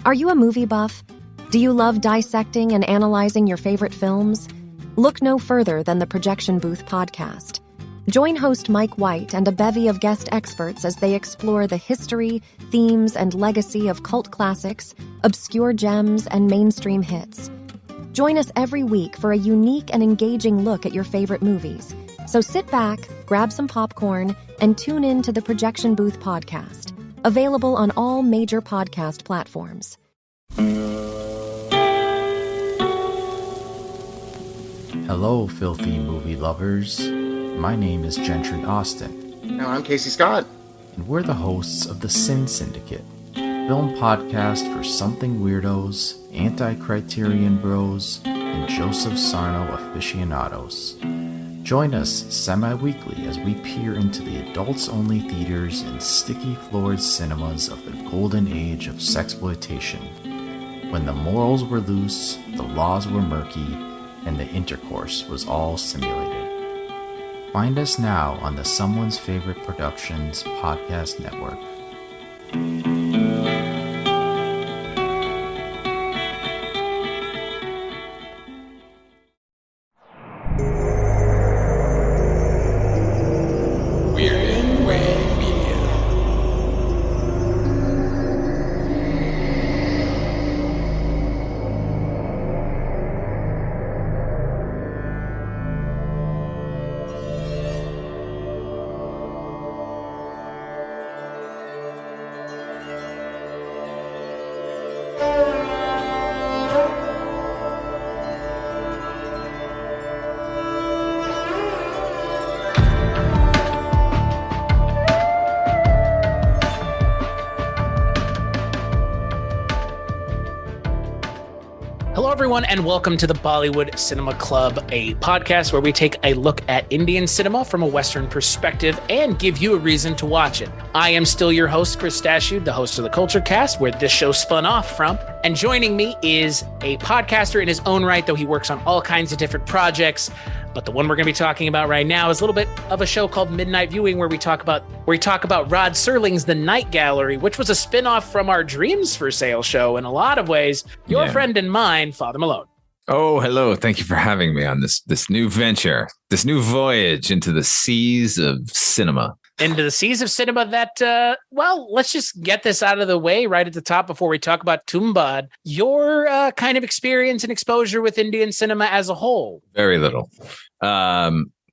Are you a movie buff? Do you love dissecting and analyzing your favorite films? Look no further than the Projection Booth podcast. Join host Mike White and a bevy of guest experts as they explore the history, themes, and legacy of cult classics, obscure gems, and mainstream hits. Join us every week for a unique and engaging look at your favorite movies. So sit back, grab some popcorn, and tune in to the Projection Booth podcast, available on all major podcast platforms. Hello, filthy movie lovers. My name is Gentry Austin. And I'm Casey Scott. And we're the hosts of the Sin Syndicate, film podcast for something weirdos, anti-criterion bros, and Joseph Sarno aficionados. Join us semi-weekly as we peer into the adults-only theaters and sticky-floored cinemas of the golden age of sexploitation, when the morals were loose, the laws were murky, and the intercourse was all simulated. Find us now on the Someone's Favorite Productions podcast network. Hello, everyone, and welcome to the Bollywood Cinema Club, a podcast where we take a look at Indian cinema from a Western perspective and give you a reason to watch it. I am still your host, Chris Stachiw, the host of the Culture Cast, where this show spun off from. And joining me is a podcaster in his own right, though he works on all kinds of different projects. But the one we're going to be talking about right now is a little bit of a show called Midnight Viewing, where we talk about Rod Serling's The Night Gallery, which was a spin-off from our Dreams for Sale show in a lot of ways. Your friend and mine, Father Malone. Oh, hello. Thank you for having me on this new venture, this new voyage into the seas of cinema. Into the seas of cinema that, let's just get this out of the way right at the top before we talk about Tumbbad. Your kind of experience and exposure with Indian cinema as a whole. Very little.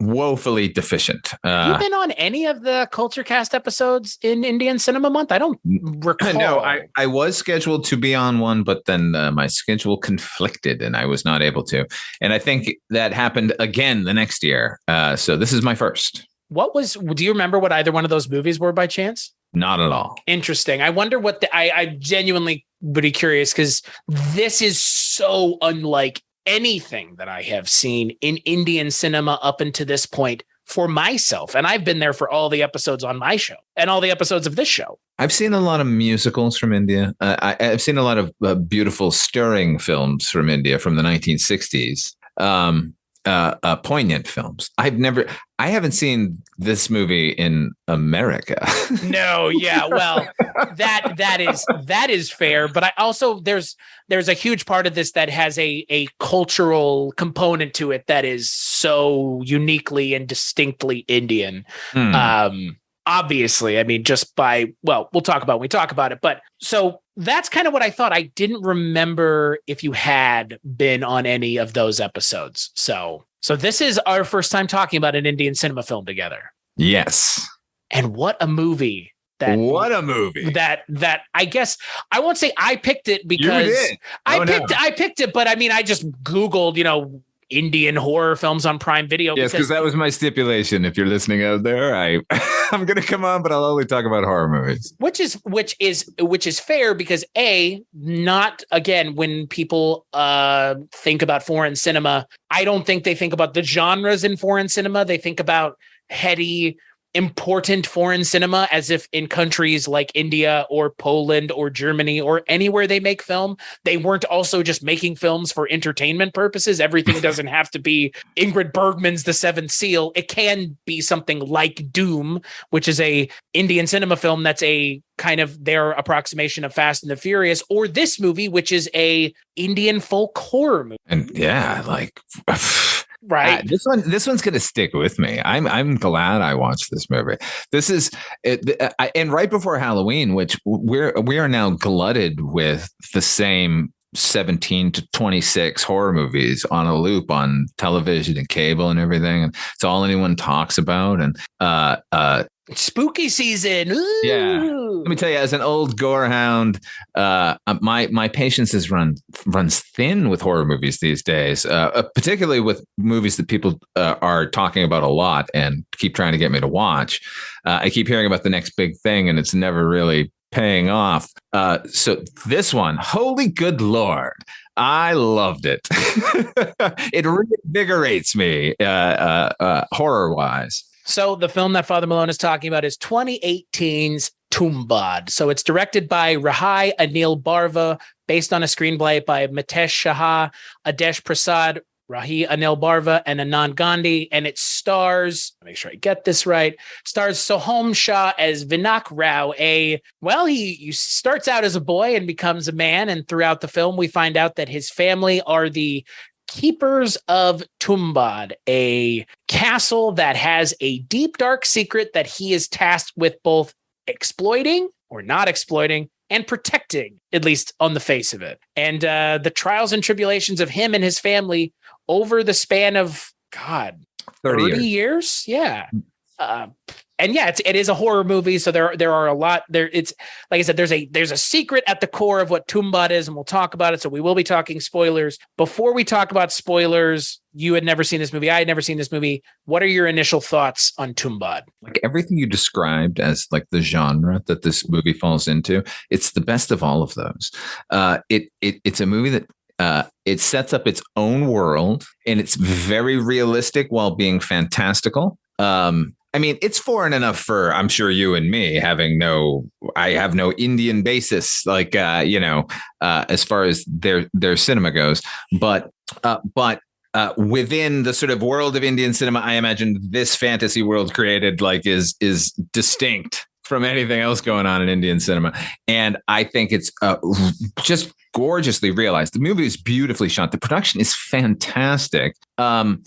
Woefully deficient. Have you been on any of the Culture Cast episodes in Indian Cinema Month? I don't recall. No, I was scheduled to be on one, but then my schedule conflicted and I was not able to. And I think that happened again the next year. So this is my first. Do you remember what either one of those movies were by chance? Not at all. Interesting. I wonder what I genuinely would be curious, because this is so unlike anything that I have seen in Indian cinema up until this point for myself. And I've been there for all the episodes on my show and all the episodes of this show. I've seen a lot of musicals from India. I've seen a lot of beautiful, stirring films from India from the 1960s. Poignant films. I haven't seen this movie in America. No, yeah, well, that is fair. But I also there's a huge part of this that has a cultural component to it that is so uniquely and distinctly Indian. Obviously, I mean, we'll talk about it when we talk about it. But so that's kind of what I thought. I didn't remember if you had been on any of those episodes. So this is our first time talking about an Indian cinema film together. Yes. And what a movie. That I guess I won't say I picked it because I picked it, but I mean, I just Googled, Indian horror films on Prime Video. Yes, because that was my stipulation. If you're listening out there, I'm going to come on, but I'll only talk about horror movies. Which is fair, because not again, when people think about foreign cinema, I don't think they think about the genres in foreign cinema. They think about heady, important foreign cinema, as if in countries like India or Poland or Germany or anywhere they make film, they weren't also just making films for entertainment purposes. Everything doesn't have to be Ingrid Bergman's The Seventh Seal. It can be something like Doom, which is a Indian cinema film that's a kind of their approximation of Fast and the Furious, or this movie, which is a Indian folk horror movie. And yeah, like right. This one's gonna stick with me. I'm glad I watched this movie. This is and right before Halloween, which we are now glutted with the same 17 to 26 horror movies on a loop on television and cable and everything. And it's all anyone talks about. And spooky season. Ooh. Yeah. Let me tell you, as an old gore hound, my patience runs thin with horror movies these days, particularly with movies that people are talking about a lot and keep trying to get me to watch. I keep hearing about the next big thing, and it's never really paying off. So this one, holy good Lord, I loved it. It reinvigorates me horror wise. So the film that Father Malone is talking about is 2018's Tumbbad. So it's directed by Rahi, Anil, Barve, based on a screenplay by Mitesh Shah, Adesh Prasad, Rahi, Anil, Barve, and Anand Gandhi. And it stars, make sure I get this right, stars Sohum Shah as Vinak Rao. He starts out as a boy and becomes a man. And throughout the film, we find out that his family are the keepers of Tumbbad, a castle that has a deep, dark secret that he is tasked with both exploiting or not exploiting and protecting, at least on the face of it. And the trials and tribulations of him and his family over the span of, 30 years? Yeah. And yeah, it is a horror movie, so there are a lot there. It's like I said, there's a secret at the core of what Tumbbad is, and we'll talk about it. So we will be talking spoilers. Before we talk about spoilers, you had never seen this movie. I had never seen this movie. What are your initial thoughts on Tumbbad? Like everything you described as like the genre that this movie falls into, it's the best of all of those. It's a movie that it sets up its own world, and it's very realistic while being fantastical. I mean, it's foreign enough for, I'm sure, you and me I have no Indian basis, like, as far as their cinema goes. But within the sort of world of Indian cinema, I imagine this fantasy world created like is distinct from anything else going on in Indian cinema. And I think it's just gorgeously realized. The movie is beautifully shot. The production is fantastic. I'm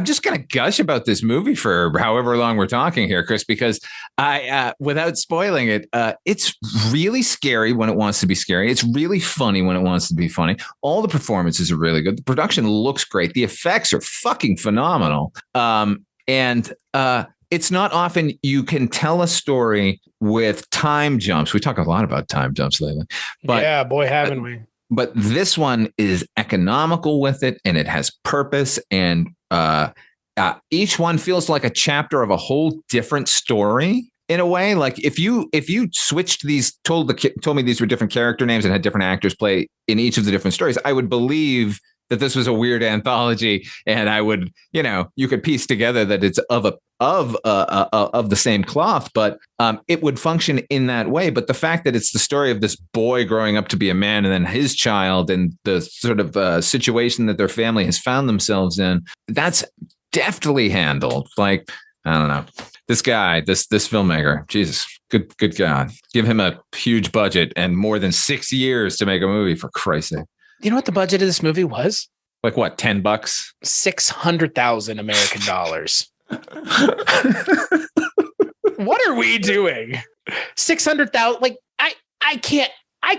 just going to gush about this movie for however long we're talking here, Chris, because without spoiling it, it's really scary when it wants to be scary. It's really funny when it wants to be funny. All the performances are really good. The production looks great. The effects are fucking phenomenal. It's not often you can tell a story with time jumps. We talk a lot about time jumps lately. But, yeah, boy, haven't we. But this one is economical with it, and it has purpose. And each one feels like a chapter of a whole different story in a way. Like if you switched these, told me these were different character names and had different actors play in each of the different stories, I would believe that this was a weird anthology, and I would, you could piece together that it's of the same cloth, but it would function in that way. But the fact that it's the story of this boy growing up to be a man, and then his child, and the sort of situation that their family has found themselves in, that's deftly handled. Like, I don't know, this guy, this filmmaker, Jesus, good God, give him a huge budget and more than 6 years to make a movie, for Christ's sake. You know what the budget of this movie was? Like what, $10? 600,000 American dollars. What are we doing? 600,000. Like I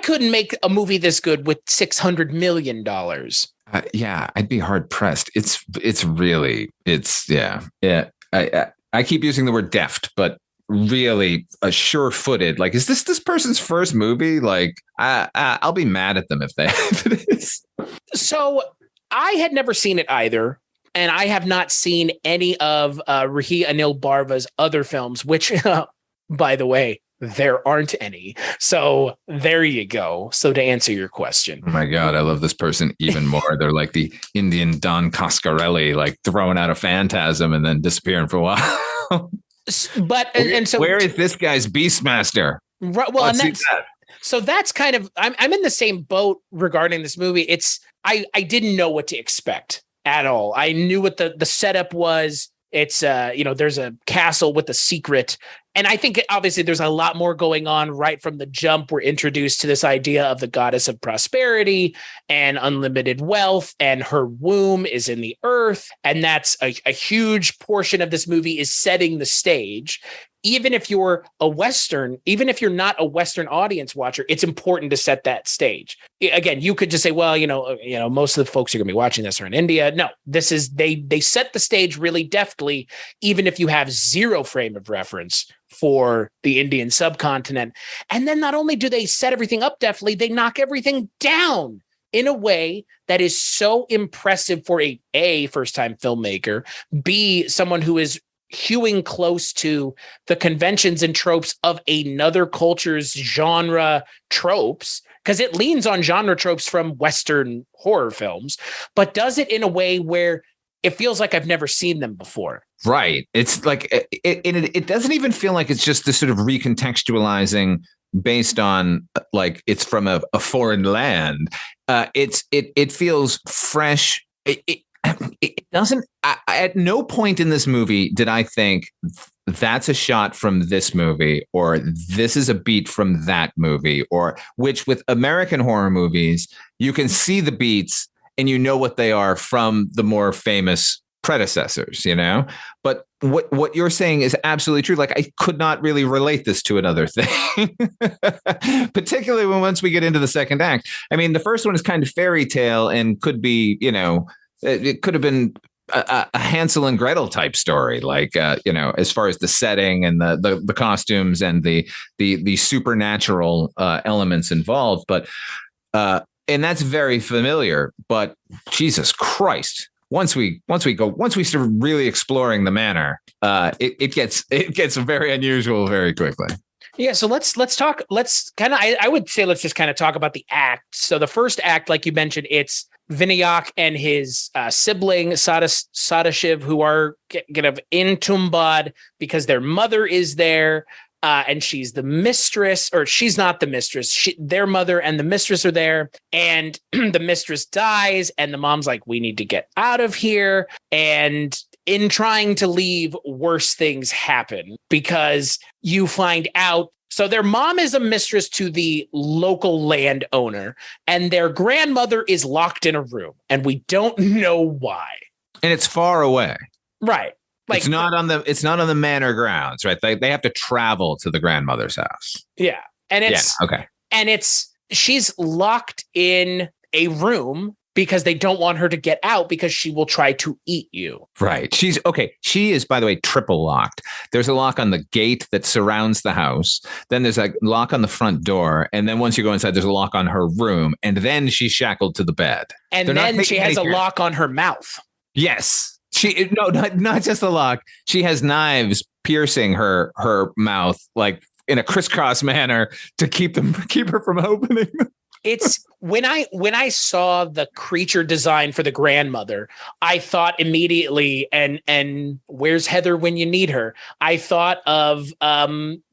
couldn't make a movie this good with $600 million. Yeah, I'd be hard pressed. I keep using the word deft, but really a sure-footed. Like, is this person's first movie? Like, I'll be mad at them if it is. So I had never seen it either, and I have not seen any of Rahi Anil Barve's other films, which, by the way, there aren't any. So there you go. So to answer your question. Oh my God, I love this person even more. They're like the Indian Don Coscarelli, like throwing out a phantasm and then disappearing for a while. So where is this guy's Beastmaster? Right, well, that's kind of I'm in the same boat regarding this movie. I didn't know what to expect at all. I knew what the setup was. It's there's a castle with a secret. And I think obviously there's a lot more going on right from the jump. We're introduced to this idea of the goddess of prosperity and unlimited wealth, and her womb is in the earth. And that's a huge portion of this movie is setting the stage. Even if you're not a Western audience watcher, it's important to set that stage. Again, you could just say, well, most of the folks who are going to be watching this are in India. No, this is, they set the stage really deftly, even if you have zero frame of reference for the Indian subcontinent. And then not only do they set everything up deftly, they knock everything down in a way that is so impressive for a first-time filmmaker, B, someone who is hewing close to the conventions and tropes of another culture's genre tropes, because it leans on genre tropes from Western horror films, but does it in a way where it feels like I've never seen them before. Right. It's like it doesn't even feel like it's just this sort of recontextualizing based on like it's from a foreign land. It feels fresh. It doesn't. At no point in this movie did I think that's a shot from this movie or this is a beat from that movie, or which with American horror movies, you can see the beats and you know what they are from the more famous predecessors, But what you're saying is absolutely true. Like I could not really relate this to another thing, particularly once we get into the second act. I mean, the first one is kind of fairy tale and could be, it could have been a Hansel and Gretel type story, like as far as the setting and the costumes and the supernatural elements involved. But and that's very familiar. But Jesus Christ, once we start really exploring the manor, it gets very unusual very quickly. Yeah, so let's talk. I would say let's just kind of talk about the act. So the first act, like you mentioned, it's Vinayak and his sibling Stachiw, who are kind of in Tumbbad because their mother is there, and she's the mistress, or she's not the mistress. Their mother and the mistress are there, and the mistress dies, and the mom's like, "We need to get out of here." And in trying to leave, worse things happen because you find out. So their mom is a mistress to the local landowner, and their grandmother is locked in a room, and we don't know why. And it's far away. Right. Like it's not on the manor grounds, right? They have to travel to the grandmother's house. Yeah. And okay. And she's locked in a room because they don't want her to get out because she will try to eat you. Right. She is, by the way, triple locked. There's a lock on the gate that surrounds the house. Then there's a lock on the front door. And then once you go inside, there's a lock on her room. And then she's shackled to the bed. And then she has a lock on her mouth. Yes. Not just a lock. She has knives piercing her mouth, like in a crisscross manner to keep her from opening. It's when I saw the creature design for the grandmother, I thought immediately, and where's Heather when you need her? I thought of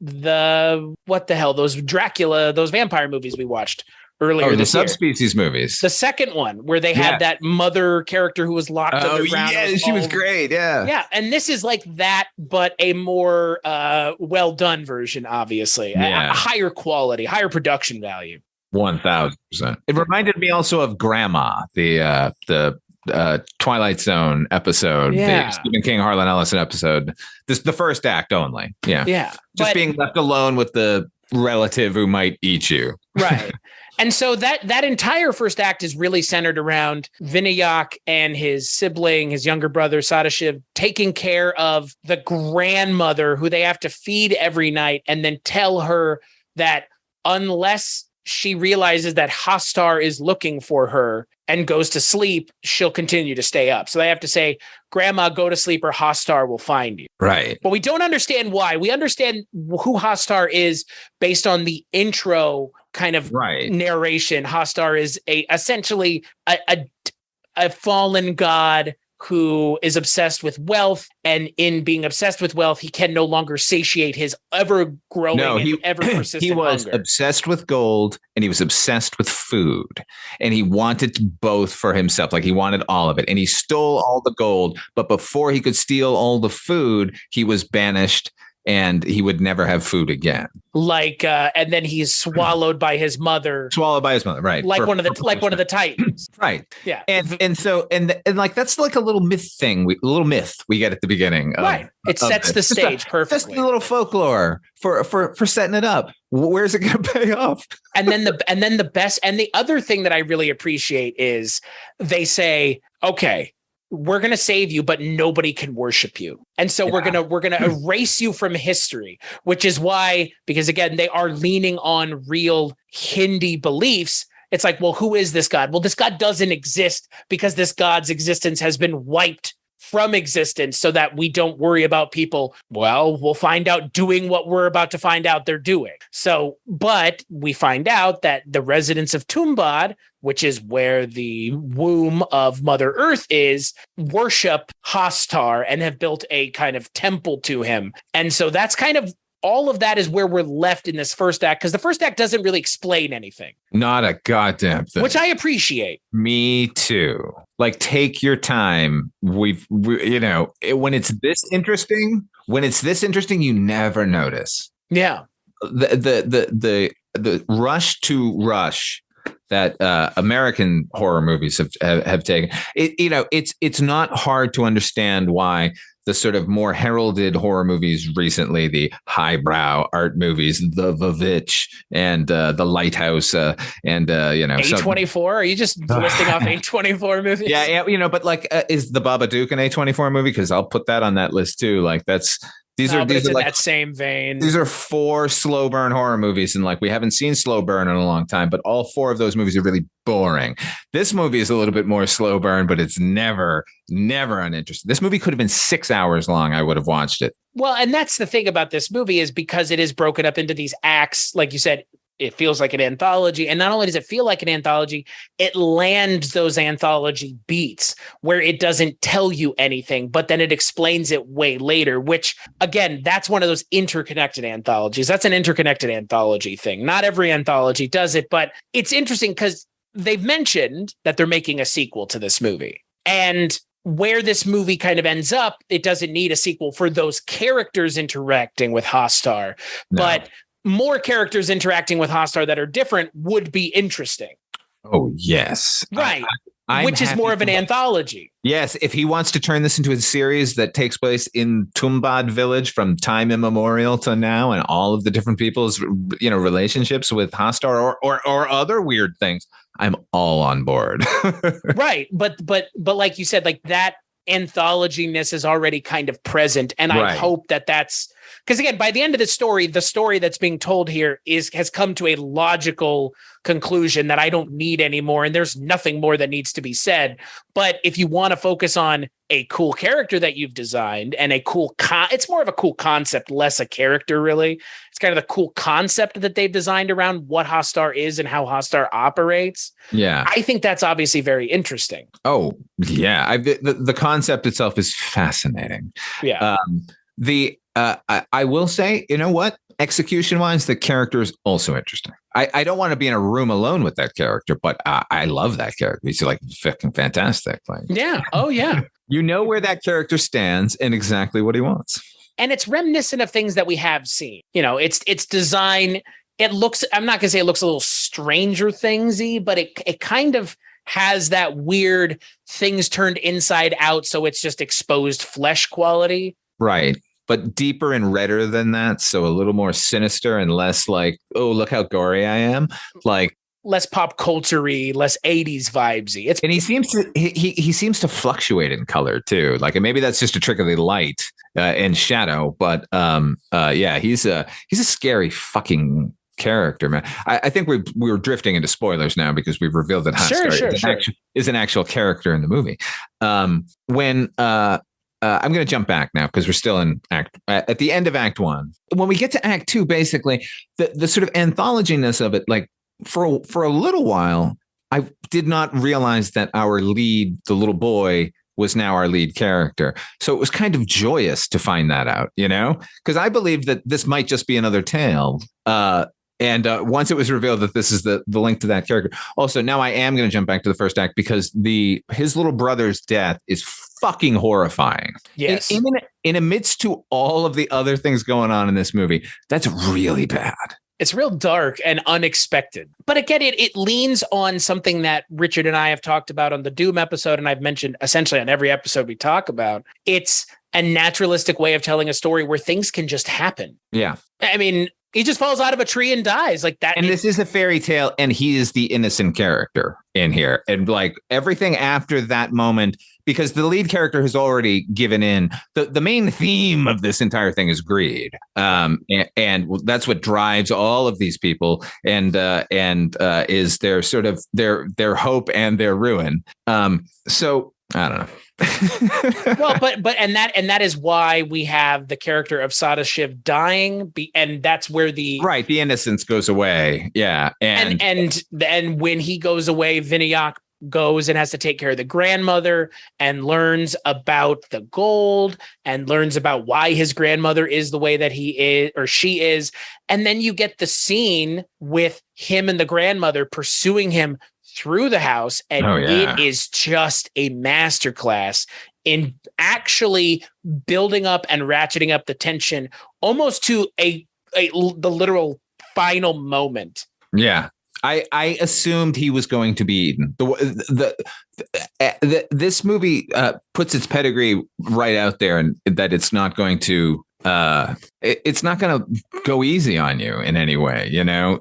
those Dracula, those vampire movies we watched earlier. The subspecies movies. The second one where they had that mother character who was locked underground. Yeah, she was great. Yeah. Yeah. And this is like that, but a more well done version, obviously. A higher quality, higher production value. 1000%. It reminded me also of Grandma, the Twilight Zone episode, the Stephen King, Harlan Ellison episode. The first act only. Yeah. Yeah. Just being left alone with the relative who might eat you. Right. And so that entire first act is really centered around Vinayak and his sibling, his younger brother, Stachiw, taking care of the grandmother who they have to feed every night and then tell her that unless she realizes that Hastar is looking for her and goes to sleep, she'll continue to stay up. So they have to say, Grandma, go to sleep or Hastar will find you. Right. But we don't understand why. We understand who Hastar is based on the intro kind of narration. Hastar is essentially a fallen god who is obsessed with wealth, and in being obsessed with wealth, he can no longer satiate his ever-growing and ever-persistent he was hunger. Obsessed with gold, and he was obsessed with food, and he wanted both for himself. Like, he wanted all of it, and he stole all the gold, but before he could steal all the food, he was banished, and he would never have food again. And then he's swallowed by his mother. Right? Like one of the Titans. Right. Yeah. And so like that's like a little myth we get at the beginning. Right. It sets the stage perfectly. Just a little folklore for setting it up. Where's it going to pay off? And then the other thing that I really appreciate is they say, okay, we're going to save you, but nobody can worship you. And so we're going to erase you from history, which is why, because again, they are leaning on real Hindi beliefs. It's like, well, who is this God? Well, this God doesn't exist because this God's existence has been wiped from existence so that we don't worry about people. Well, we'll find out doing what we're about to find out they're doing. So, but we find out that the residents of Tumbbad, which is where the womb of Mother Earth is, worship Hastar and have built a kind of temple to him. And so that's kind of all of that is where we're left in this first act, because the first act doesn't really explain anything. Not a goddamn thing. Which I appreciate. Me too. Like, take your time. When it's this interesting, you never notice. Yeah. The rush that American horror movies have taken. It's not hard to understand why the sort of more heralded horror movies recently, the highbrow art movies, The Vivitch and The Lighthouse, and A24. Are you just listing off A24 movies? Yeah, but like, is The Babadook an A24 movie? Because I'll put that on that list too. Like, these are in that same vein. These are 4 slow burn horror movies, and like, we haven't seen slow burn in a long time, but all 4 of those movies are really boring. This movie is a little bit more slow burn, but it's never uninteresting. This movie could have been 6 hours long. I would have watched it. Well, and that's the thing about this movie, is because it is broken up into these acts, like you said. It feels like an anthology. And not only does it feel like an anthology, it lands those anthology beats where it doesn't tell you anything, but then it explains it way later, which, again, that's one of those interconnected anthologies. That's an interconnected anthology thing. Not every anthology does it, but it's interesting because they've mentioned that they're making a sequel to this movie. And where this movie kind of ends up, it doesn't need a sequel for those characters interacting with Hastar. No. But more characters interacting with Hastar that are different would be interesting. Oh, yes. Right. Which is more of an anthology. Yes. If he wants to turn this into a series that takes place in Tumbbad village from time immemorial to now, and all of the different people's, relationships with Hastar or other weird things, I'm all on board. Right. But like you said, like, that anthology-ness is already kind of present. And I hope that's because, again, by the end of the story that's being told here has come to a logical conclusion that I don't need anymore. And there's nothing more that needs to be said. But if you want to focus on a cool character that you've designed and a cool it's more of a cool concept, less a character, really. It's kind of the cool concept that they've designed around what Hastar is and how Hastar operates. Yeah. I think that's obviously very interesting. Oh, yeah. The concept itself is fascinating. Yeah. I will say, you know what? Execution-wise, the character is also interesting. I don't want to be in a room alone with that character, but I love that character. He's like fucking fantastic. Like, yeah. Oh, yeah. You know where that character stands and exactly what he wants. And it's reminiscent of things that we have seen. It's design. It looks, I'm not going to say it looks a little Stranger Thingsy, but it kind of has that weird things turned inside out. So it's just exposed flesh quality. Right. But deeper and redder than that. So a little more sinister and less like, oh, look how gory I am. Like, less pop culture-y, less 80s vibesy. And he seems to fluctuate in color too. Like, and maybe that's just a trick of the light and shadow. But he's a scary fucking character, man. I think we were drifting into spoilers now because we've revealed that Hastar is an actual character in the movie. I'm going to jump back now because we're still in at the end of Act 1. When we get to Act 2, basically the sort of anthology-ness of it, like for a little while, I did not realize that our lead, the little boy, was now our lead character. So it was kind of joyous to find that out, because I believed that this might just be another tale. And once it was revealed that this is the link to that character. Also, now I am going to jump back to the first act because his little brother's death is fucking horrifying. Yes. In amidst to all of the other things going on in this movie, that's really bad. It's real dark and unexpected. But again, it leans on something that Richard and I have talked about on the Doom episode, and I've mentioned essentially on every episode we talk about. It's a naturalistic way of telling a story where things can just happen. Yeah. I mean, he just falls out of a tree and dies like that. And this is a fairy tale, and he is the innocent character in here. And like everything after that moment, because the lead character has already given in. The main theme of this entire thing is greed. And that's what drives all of these people and is their sort of their hope and their ruin. So I don't know. Well, but that is why we have the character of Stachiw dying, and that's where the innocence goes away. Yeah, and when he goes away, Vinayak goes and has to take care of the grandmother and learns about the gold and learns about why his grandmother is the way that he is or she is, and then you get the scene with him and the grandmother pursuing him through the house, and it is just a masterclass in actually building up and ratcheting up the tension almost to the literal final moment. Yeah. I assumed he was going to be eaten. This movie puts its pedigree right out there, and that it's not going to it's not going to go easy on you in any way,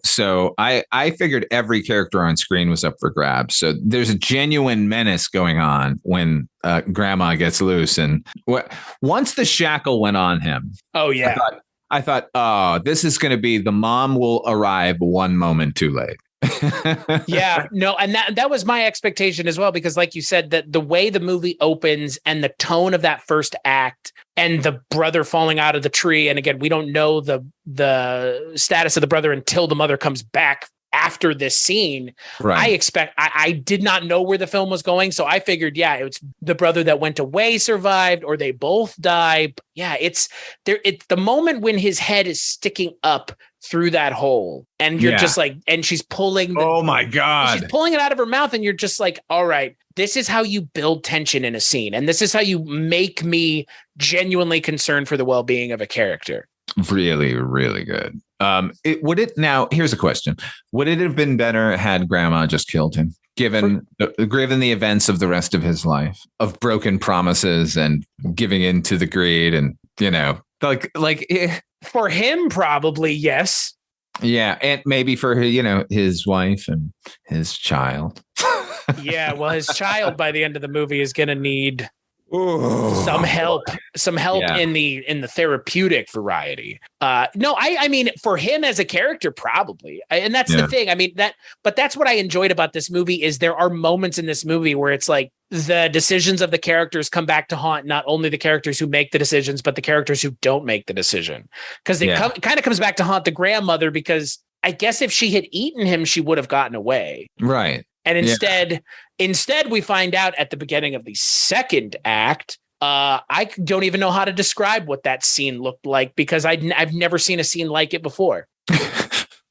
So I figured every character on screen was up for grabs. So there's a genuine menace going on when Grandma gets loose, and once the shackle went on him. Oh yeah. I thought, oh, this is going to be the mom will arrive one moment too late. Yeah, no, and that was my expectation as well, because like you said, that the way the movie opens and the tone of that first act and the brother falling out of the tree, and again, we don't know the status of the brother until the mother comes back after this scene. Right. I did not know where the film was going, so I figured, it's the brother that went away survived, or they both die. But yeah, it's the moment when his head is sticking up through that hole, and you're just like, and she's pulling. Oh my God! She's pulling it out of her mouth, and you're just like, all right, this is how you build tension in a scene, and this is how you make me genuinely concerned for the well-being of a character. Really, really good. Here's a question. Would it have been better had Grandma just killed him, given the events of the rest of his life, of broken promises and giving in to the greed, and for him, probably yes. Yeah, and maybe for his wife and his child. Yeah, well, his child by the end of the movie is going to need some help in the therapeutic variety. No, I mean, for him as a character, probably. And that's the thing. I mean, but that's what I enjoyed about this movie is there are moments in this movie where it's like the decisions of the characters come back to haunt not only the characters who make the decisions, but the characters who don't make the decision. Because it kind of comes back to haunt the grandmother, because I guess if she had eaten him, she would have gotten away. Right. And instead, we find out at the beginning of the second act. I don't even know how to describe what that scene looked like, because I've never seen a scene like it before.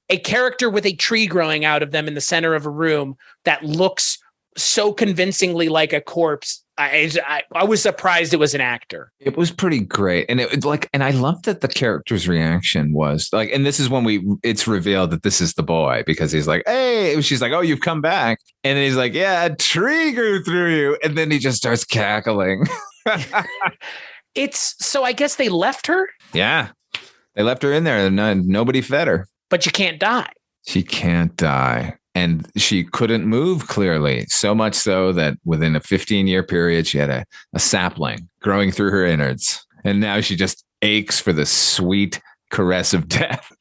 A character with a tree growing out of them in the center of a room that looks so convincingly like a corpse. I was surprised it was an actor. It was pretty great. And and I love that the character's reaction was like, and this is when it's revealed that this is the boy, because he's like, hey, she's like, oh, you've come back. And then he's like, yeah, a tree grew through you. And then he just starts cackling. So I guess they left her. Yeah. They left her in there and nobody fed her. But you can't die. She can't die. And she couldn't move clearly, so much so that within a 15-year period, she had a sapling growing through her innards. And now she just aches for the sweet caress of death.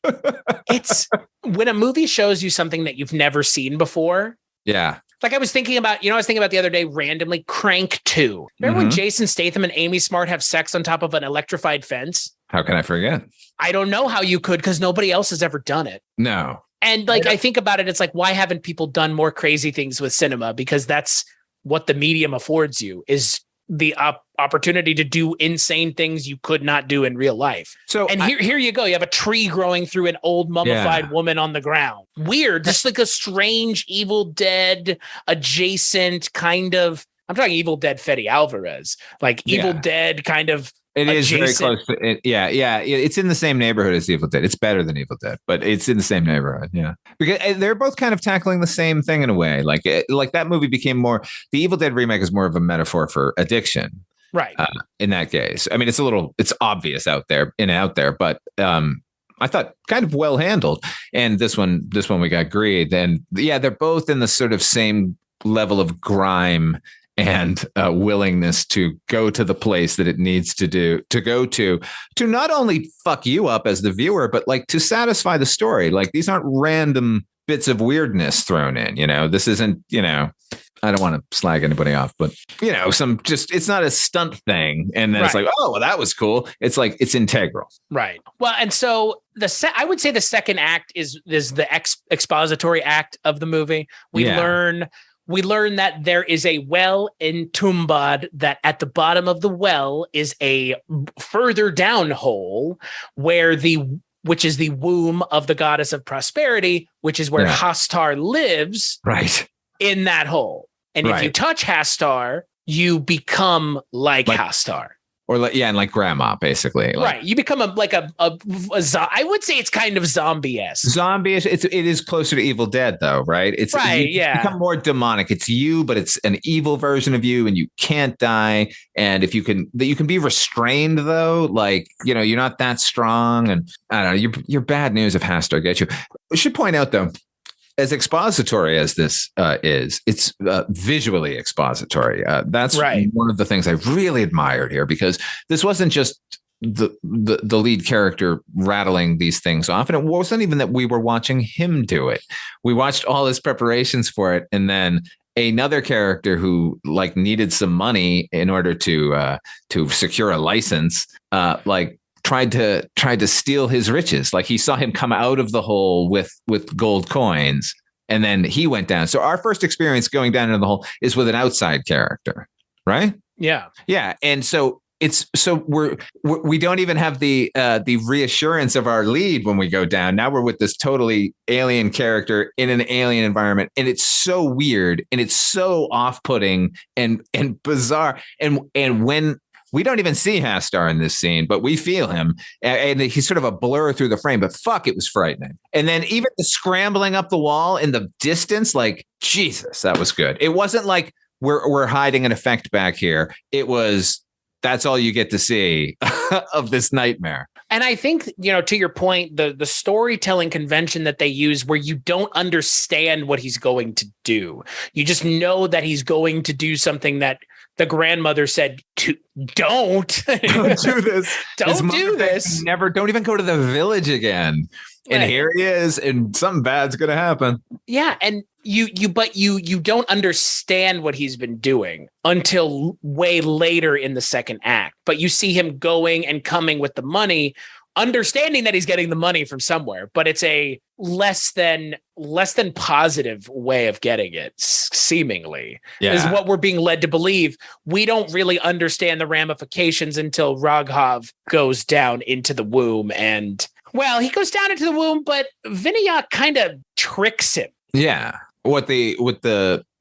It's when a movie shows you something that you've never seen before. Yeah. Like I was thinking about the other day randomly, Crank 2. Remember when Jason Statham and Amy Smart have sex on top of an electrified fence? How can I forget? I don't know how you could, because nobody else has ever done it. No. And I think about it, it's like, why haven't people done more crazy things with cinema? Because that's what the medium affords you, is the opportunity to do insane things you could not do in real life. So and here you go. You have a tree growing through an old mummified woman on the ground. Weird. Just like a strange Evil Dead adjacent kind of, I'm talking Evil Dead Fede Alvarez, like Evil Dead kind of. It is adjacent. very close to it. Yeah. It's in the same neighborhood as Evil Dead. It's better than Evil Dead, but it's in the same neighborhood. Yeah. Because they're both kind of tackling the same thing in a way. Like that movie became more, the Evil Dead remake is more of a metaphor for addiction. Right. In that case. I mean, it's obvious out there, but I thought kind of well handled. And this one we got greed. And yeah, they're both in the sort of same level of grime and willingness to go to the place that it needs to go to not only fuck you up as the viewer, but like to satisfy the story. Like these aren't random bits of weirdness thrown in, this isn't, I don't want to slag anybody off, but it's not a stunt thing. And then it's like, oh, well, that was cool. It's like, it's integral. Right. Well, and so I would say the second act is the expository act of the movie. We learn that there is a well in Tumbbad, that at the bottom of the well is a further down hole which is the womb of the goddess of prosperity, which is where Hastar lives. Right. In that hole. And if you touch Hastar, you become like Hastar. Or like grandma, basically. Right. You become I would say it's kind of zombie-esque. Zombie-ish. It is closer to Evil Dead, though, right? It's become more demonic. It's you, but it's an evil version of you, and you can't die. And if you can be restrained, though, like, you're not that strong. And I don't know, your bad news of Hastar gets you. I should point out, though, as expository as this is, it's visually expository. That's one of the things I really admired here, because this wasn't just the lead character rattling these things off, and it wasn't even that we were watching him do it. We watched all his preparations for it, and then another character who like needed some money in order to secure a license, tried to steal his riches. Like he saw him come out of the hole with gold coins, and then he went down. So our first experience going down into the hole is with an outside character, right? Yeah. Yeah. And so we don't even have the reassurance of our lead when we go down. Now we're with this totally alien character in an alien environment, and it's so weird and it's so off-putting and bizarre. And when we don't even see Hastar in this scene, but we feel him, and he's sort of a blur through the frame, but fuck, it was frightening. And then even the scrambling up the wall in the distance, like, Jesus, that was good. It wasn't like we're hiding an effect back here. It was, that's all you get to see of this nightmare. And I think, to your point, the storytelling convention that they use, where you don't understand what he's going to do. You just know that he's going to do something that the grandmother said, don't do this. Don't do this. Don't even go to the village again. And here he is, and something bad's going to happen. Yeah. And you don't understand what he's been doing until way later in the second act. But you see him going and coming with the money, understanding that he's getting the money from somewhere, but it's a less than positive way of getting it, seemingly, is what we're being led to believe. We don't really understand the ramifications until Raghav goes down into the womb, and he goes down into the womb, but Vinayak kind of tricks him. Yeah. The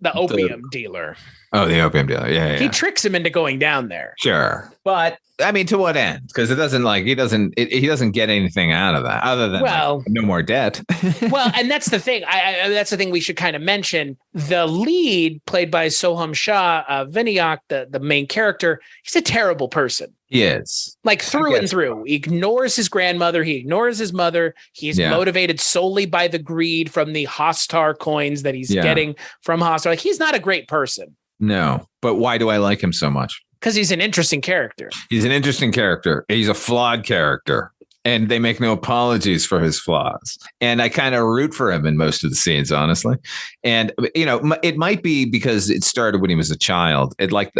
opium dealer. Oh, the opium dealer. Yeah. He tricks him into going down there. Sure. But I mean, to what end? Because it doesn't he doesn't get anything out of that other than no more debt. Well, and that's the thing. That's the thing we should kind of mention. The lead, played by Sohum Shah, Vinayak, the main character, he's a terrible person. He is. Like through and through. He ignores his grandmother. He ignores his mother. He's motivated solely by the greed from the Hastar coins that he's getting from Hastar. Like, he's not a great person. No. But why do I like him so much? Because he's an interesting character. He's an interesting character. He's a flawed character. And they make no apologies for his flaws. And I kind of root for him in most of the scenes, honestly. And, it might be because it started when he was a child.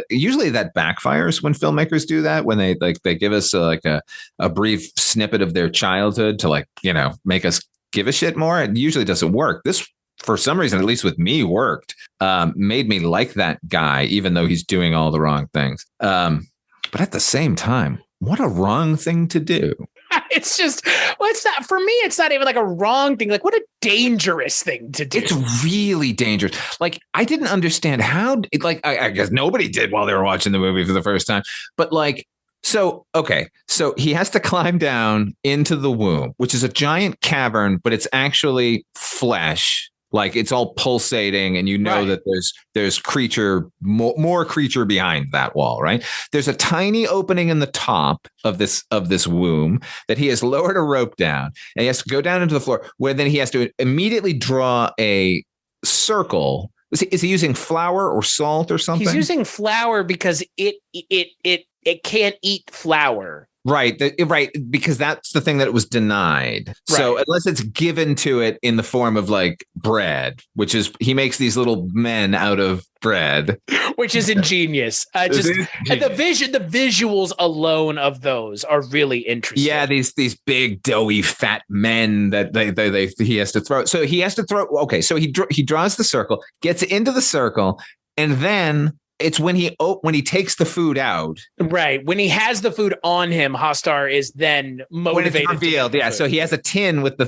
Usually that backfires when filmmakers do that, when they give us a brief snippet of their childhood to make us give a shit more. It usually doesn't work. This for some reason, at least with me, worked, made me like that guy, even though he's doing all the wrong things. But at the same time, what a wrong thing to do. It's just, well, it's not, for me, it's not even like a wrong thing. Like, what a dangerous thing to do. It's really dangerous. Like, I didn't understand how, like, I guess nobody did while they were watching the movie for the first time. But like, so he has to climb down into the womb, which is a giant cavern, but it's actually flesh. Like, it's all pulsating, and that there's creature, more creature behind that wall, right? There's a tiny opening in the top of this womb that he has lowered a rope down, and he has to go down into the floor, where then he has to immediately draw a circle. Is he using flour or salt or something? He's using flour because it can't eat flour. Right. Right. Because that's the thing that it was denied. Right. So unless it's given to it in the form of like bread, which is, he makes these little men out of bread, which is ingenious. The visuals alone of those are really interesting. Yeah. These big doughy fat men that he has to throw. So he has to throw. OK, so he draws the circle, gets into the circle, and then it's when he takes the food out. Right. When he has the food on him, Hastar is then motivated. When it's revealed, yeah. So he has a tin with the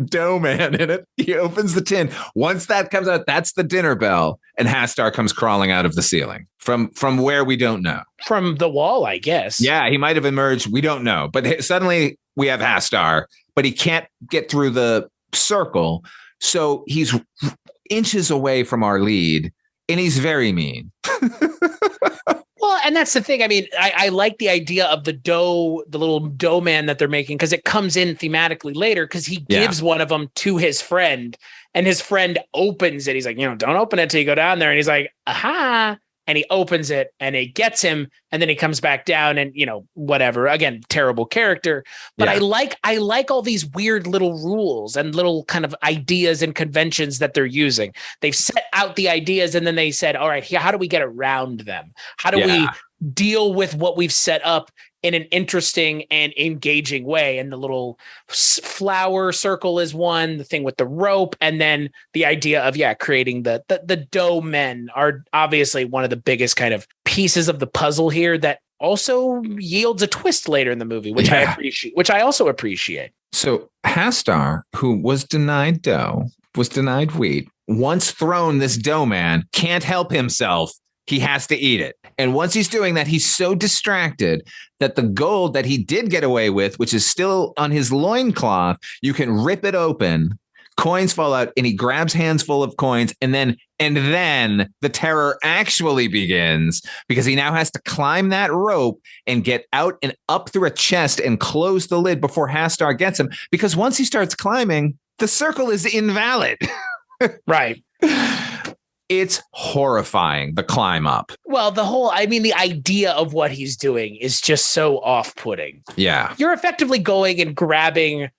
dough man in it. He opens the tin. Once that comes out, that's the dinner bell. And Hastar comes crawling out of the ceiling from where we don't know. From the wall, I guess. Yeah, he might have emerged. We don't know. But suddenly we have Hastar, but he can't get through the circle. So he's inches away from our lead. And he's very mean. Well, and that's the thing. I mean, I like the idea of the little dough man that they're making, because it comes in thematically later, because he gives one of them to his friend, and his friend opens it. He's like, don't open it till you go down there. And he's like, aha. And he opens it, and it gets him, and then he comes back down, and whatever. Again, terrible character, but I like all these weird little rules and little kind of ideas and conventions that they're using. They've set out the ideas, and then they said, all right, how do we get around them? How do we deal with what we've set up in an interesting and engaging way? And the little flower circle is one, the thing with the rope, and then the idea of creating the dough men are obviously one of the biggest kind of pieces of the puzzle here that also yields a twist later in the movie, which I also appreciate. So Hastar, who was denied dough, was denied wheat, once thrown this dough man, can't help himself. He has to eat it. And once he's doing that, he's so distracted that the gold that he did get away with, which is still on his loincloth, you can rip it open, coins fall out, and he grabs hands full of coins. And then the terror actually begins, because he now has to climb that rope and get out and up through a chest and close the lid before Hastar gets him. Because once he starts climbing, the circle is invalid. Right. It's horrifying, the climb up. Well, the idea of what he's doing is just so off-putting. Yeah. You're effectively going and grabbing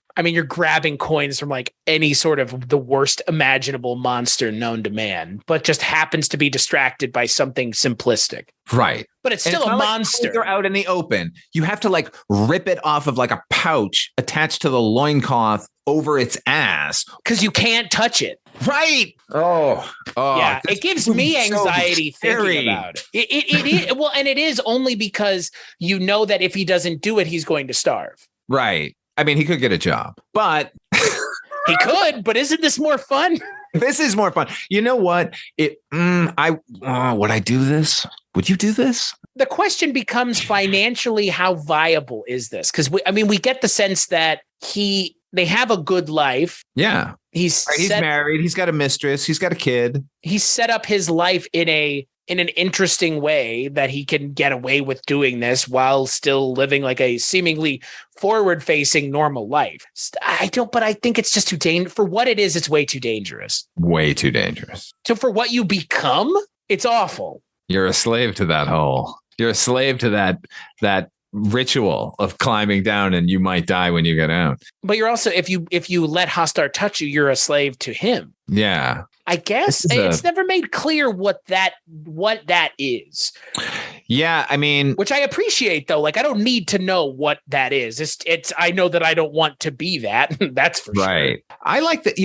coins from like any sort of the worst imaginable monster known to man, but just happens to be distracted by something simplistic. Right. But it's still a monster. Like they're out in the open. You have to like rip it off of like a pouch attached to the loincloth over its ass, because you can't touch it. Right. Oh, yeah. It gives me anxiety thinking about it. It is. Well, and it is only because that if he doesn't do it, he's going to starve. Right. I mean, he could get a job, but he could. But isn't this more fun? This is more fun. You know what? Would I do this? Would you do this? The question becomes financially, how viable is this? Because we get the sense that they have a good life. Yeah. He's married. He's got a mistress. He's got a kid. He's set up his life in an interesting way that he can get away with doing this while still living like a seemingly forward-facing normal life. But I think it's just too dangerous. For what it is, it's way too dangerous. Way too dangerous. So for what you become, it's awful. You're a slave to that hole. You're a slave to that ritual of climbing down, and you might die when you get out. But you're also, if you let Hastar touch you, you're a slave to him. Yeah. I guess it's never made clear what that is. Yeah, I mean, which I appreciate though. Like, I don't need to know what that is. It's I know that I don't want to be that. That's for sure. Right. I like that.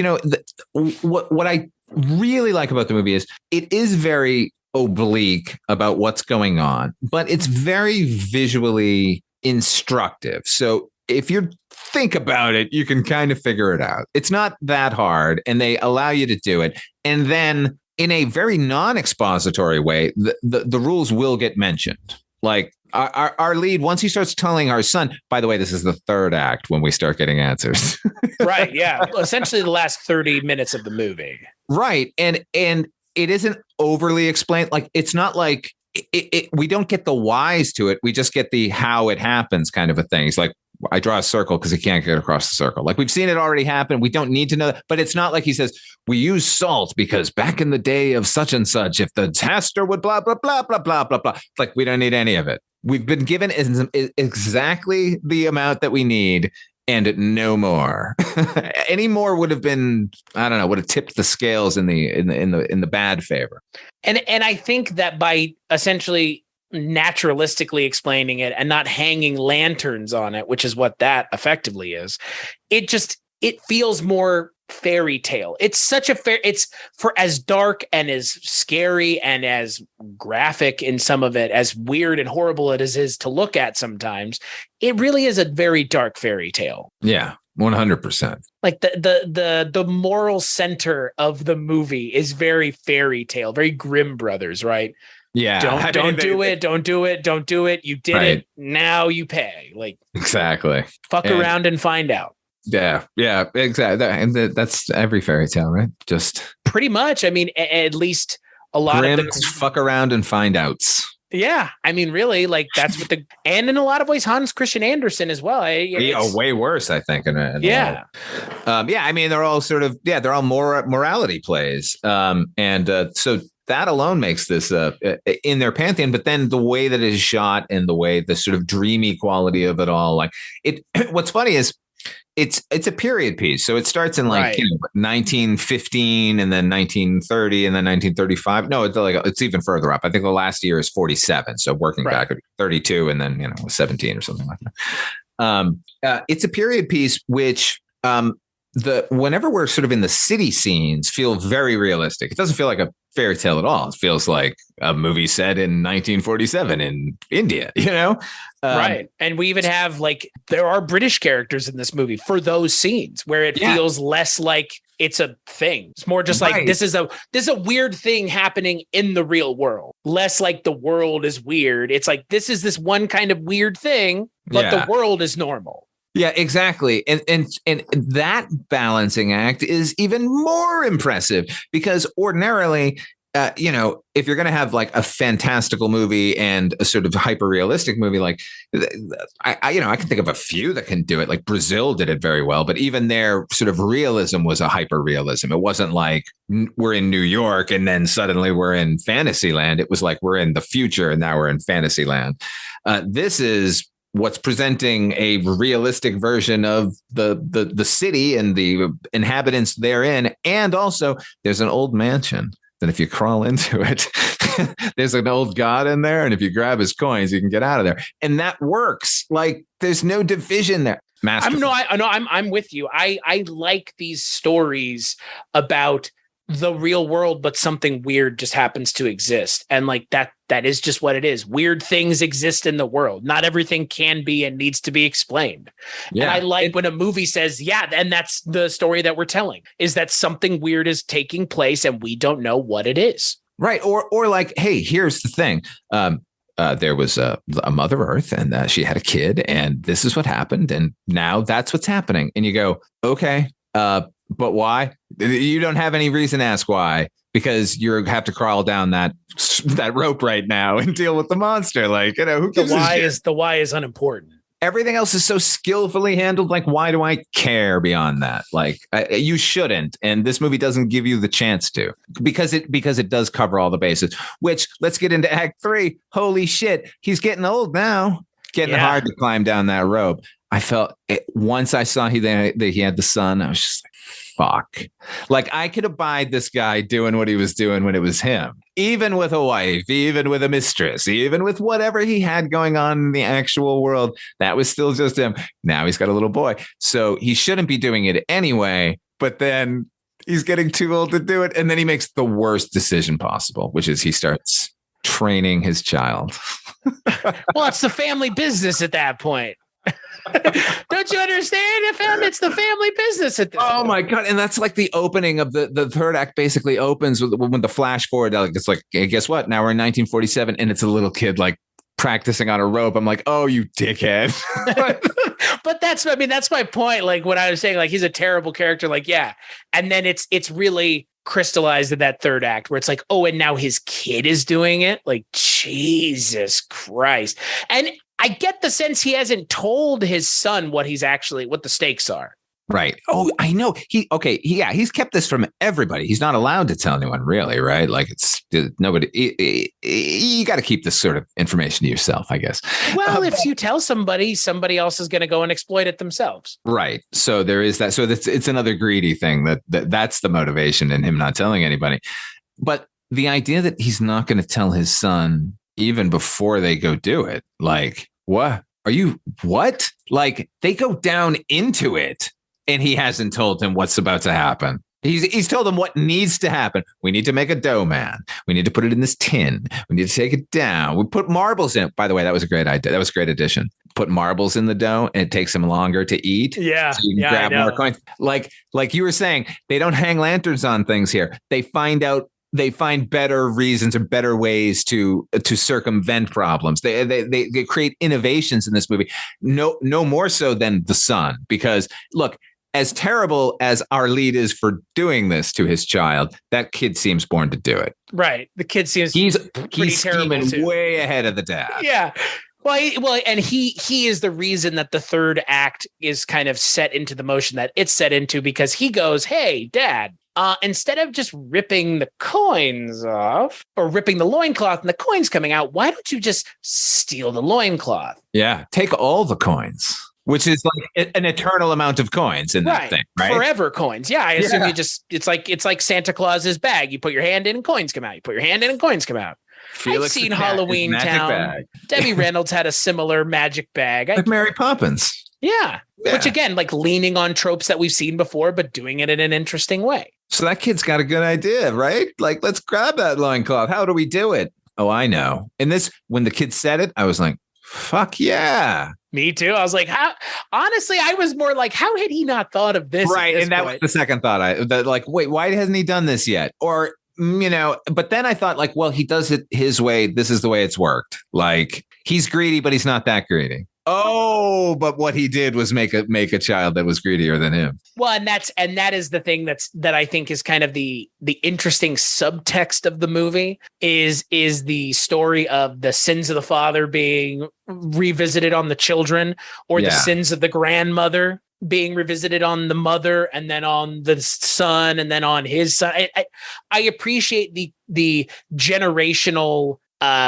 What I really like about the movie is it is very oblique about what's going on, but it's very visually instructive. So if you think about it, you can kind of figure it out. It's not that hard, and they allow you to do it. And then in a very non-expository way, the rules will get mentioned. Like our lead, once he starts telling our son, by the way, this is the third act when we start getting answers. Right. Yeah. Essentially the last 30 minutes of the movie. Right. And it isn't overly explained. Like, it's not like we don't get the whys to it. We just get the how it happens kind of a thing. It's like, I draw a circle because he can't get across the circle. Like, we've seen it already happen. We don't need to know that. But it's not like he says, we use salt because back in the day of such and such, if the Hastar would blah, blah, blah, blah, blah, blah, blah. It's like, we don't need any of it. We've been given exactly the amount that we need and no more. Any more would have been, I don't know, would have tipped the scales in the bad favor. And I think that by essentially naturalistically explaining it and not hanging lanterns on it, which is what that effectively is, it feels more fairy tale. It's for as dark and as scary and as graphic in some of it, as weird and horrible it is to look at sometimes, it really is a very dark fairy tale. Yeah, 100%. Like the moral center of the movie is very fairy tale, very Grimm Brothers, right? Yeah. Don't do it. You did it. Now you pay. Like, exactly. Fuck around and find out. Yeah, exactly. And that's every fairy tale, right? Just pretty much. I mean, at least a lot Grimm's of the fuck around and find outs. Yeah, I mean, really, like that's what and in a lot of ways, Hans Christian Andersen as well. Way worse, I think. Yeah. I mean, they're all sort of they're all morality plays, so that alone makes this in their pantheon. But then the way that it is shot and the sort of dreamy quality of it all, like it. What's funny is it's a period piece. So it starts in 1915 and then 1930 and then 1935. No, it's even further up. I think the last year is 47. So working back at 32 and then 17 or something like that. It's a period piece which whenever we're sort of in the city scenes feel very realistic. It doesn't feel like a fairy tale at all. It feels like a movie set in 1947 in India, right. And we even have there are British characters in this movie for those scenes where it feels less like it's a thing. It's more just like this is a weird thing happening in the real world. Less like the world is weird. It's like this is this one kind of weird thing, but the world is normal. Yeah, exactly. And that balancing act is even more impressive because ordinarily, if you're going to have like a fantastical movie and a sort of hyper realistic movie, like I can think of a few that can do it. Like Brazil did it very well, but even their sort of realism was a hyper realism. It wasn't like we're in New York and then suddenly we're in Fantasyland. It was like we're in the future and now we're in Fantasyland. This is what's presenting a realistic version of the city and the inhabitants therein. And also there's an old mansion that if you crawl into it, there's an old god in there. And if you grab his coins, you can get out of there. And that works. Like there's no division there. I'm with you. I like these stories about the real world, but something weird just happens to exist. And like that is just what it is. Weird things exist in the world. Not everything can be and needs to be explained. Yeah. And I like when a movie says, and that's the story that we're telling, is that something weird is taking place and we don't know what it is. Right. Or like, hey, here's the thing. There was a Mother Earth and she had a kid and this is what happened. And now that's what's happening. And you go, okay, but why? You don't have any reason to ask why, because you have to crawl down that rope right now and deal with the monster. Like, who gives the why is unimportant. Everything else is so skillfully handled. Like, why do I care beyond that? Like, you shouldn't. And this movie doesn't give you the chance to, because it does cover all the bases, which let's get into Act 3. Holy shit. He's getting old now. getting hard to climb down that rope. I felt it, once I saw he had the son, I was just like, fuck. Like, I could abide this guy doing what he was doing when it was him, even with a wife, even with a mistress, even with whatever he had going on in the actual world. That was still just him. Now he's got a little boy. So he shouldn't be doing it anyway. But then he's getting too old to do it. And then he makes the worst decision possible, which is he starts training his child. Well, it's the family business at that point. Don't you understand? It's the family business at this point. My God. And that's like the opening of the third act basically opens when the flash forward. It's like, hey, guess what? Now we're in 1947 and it's a little kid like practicing on a rope. I'm like, oh, you dickhead. But that's my point. Like when I was saying, like, he's a terrible character. Like, yeah. And then it's really crystallized in that third act where it's like, oh, and now his kid is doing it. Like, Jesus Christ. And I get the sense he hasn't told his son what the stakes are. Right. Oh, I know. He's kept this from everybody. He's not allowed to tell anyone, really, right? Like, it's nobody. You got to keep this sort of information to yourself, I guess. Well, if you tell somebody else is going to go and exploit it themselves. Right. So there is that. So it's another greedy thing that's the motivation in him not telling anybody. But the idea that he's not going to tell his son even before they go do it, like, what? What? Like, they go down into it. And he hasn't told him what's about to happen. He's told him what needs to happen. We need to make a dough, man. We need to put it in this tin. We need to take it down. We put marbles in it. By the way, that was a great idea. That was a great addition. Put marbles in the dough and it takes them longer to eat. Yeah. So you can grab more coins. Like you were saying, they don't hang lanterns on things here. They find better reasons or better ways to circumvent problems. They create innovations in this movie. No more so than the son, because look, as terrible as our lead is for doing this to his child, that kid seems born to do it. Right. The kid seems he's terrible too. Way ahead of the dad. Yeah. Well, and he is the reason that the third act is kind of set into the motion that it's set into, because he goes, "Hey, Dad, instead of just ripping the coins off or ripping the loincloth and the coins coming out, why don't you just steal the loincloth?" Yeah, take all the coins, which is like an eternal amount of coins in that thing, right? Forever coins. Yeah, I assume it's like Santa Claus's bag. You put your hand in and coins come out. You put your hand in and coins come out. I've seen Halloween Town. Bag. Debbie Reynolds had a similar magic bag. Like Mary Poppins. Yeah. Which again, like leaning on tropes that we've seen before, but doing it in an interesting way. So that kid's got a good idea, right? Like, let's grab that loincloth. How do we do it? Oh, I know. And this, when the kid said it, I was like, fuck yeah. Me too. I was like, honestly, I was more like, how had he not thought of this? Right. And that was the second thought. Wait, why hasn't he done this yet? Or, but then I thought, like, well, he does it his way. This is the way it's worked. Like, he's greedy, but he's not that greedy. Oh, but what he did was make a child that was greedier than him. Well, and that is the thing that I think is kind of the interesting subtext of the movie is the story of the sins of the father being revisited on the children, or the sins of the grandmother being revisited on the mother, and then on the son, and then on his son. I appreciate the generational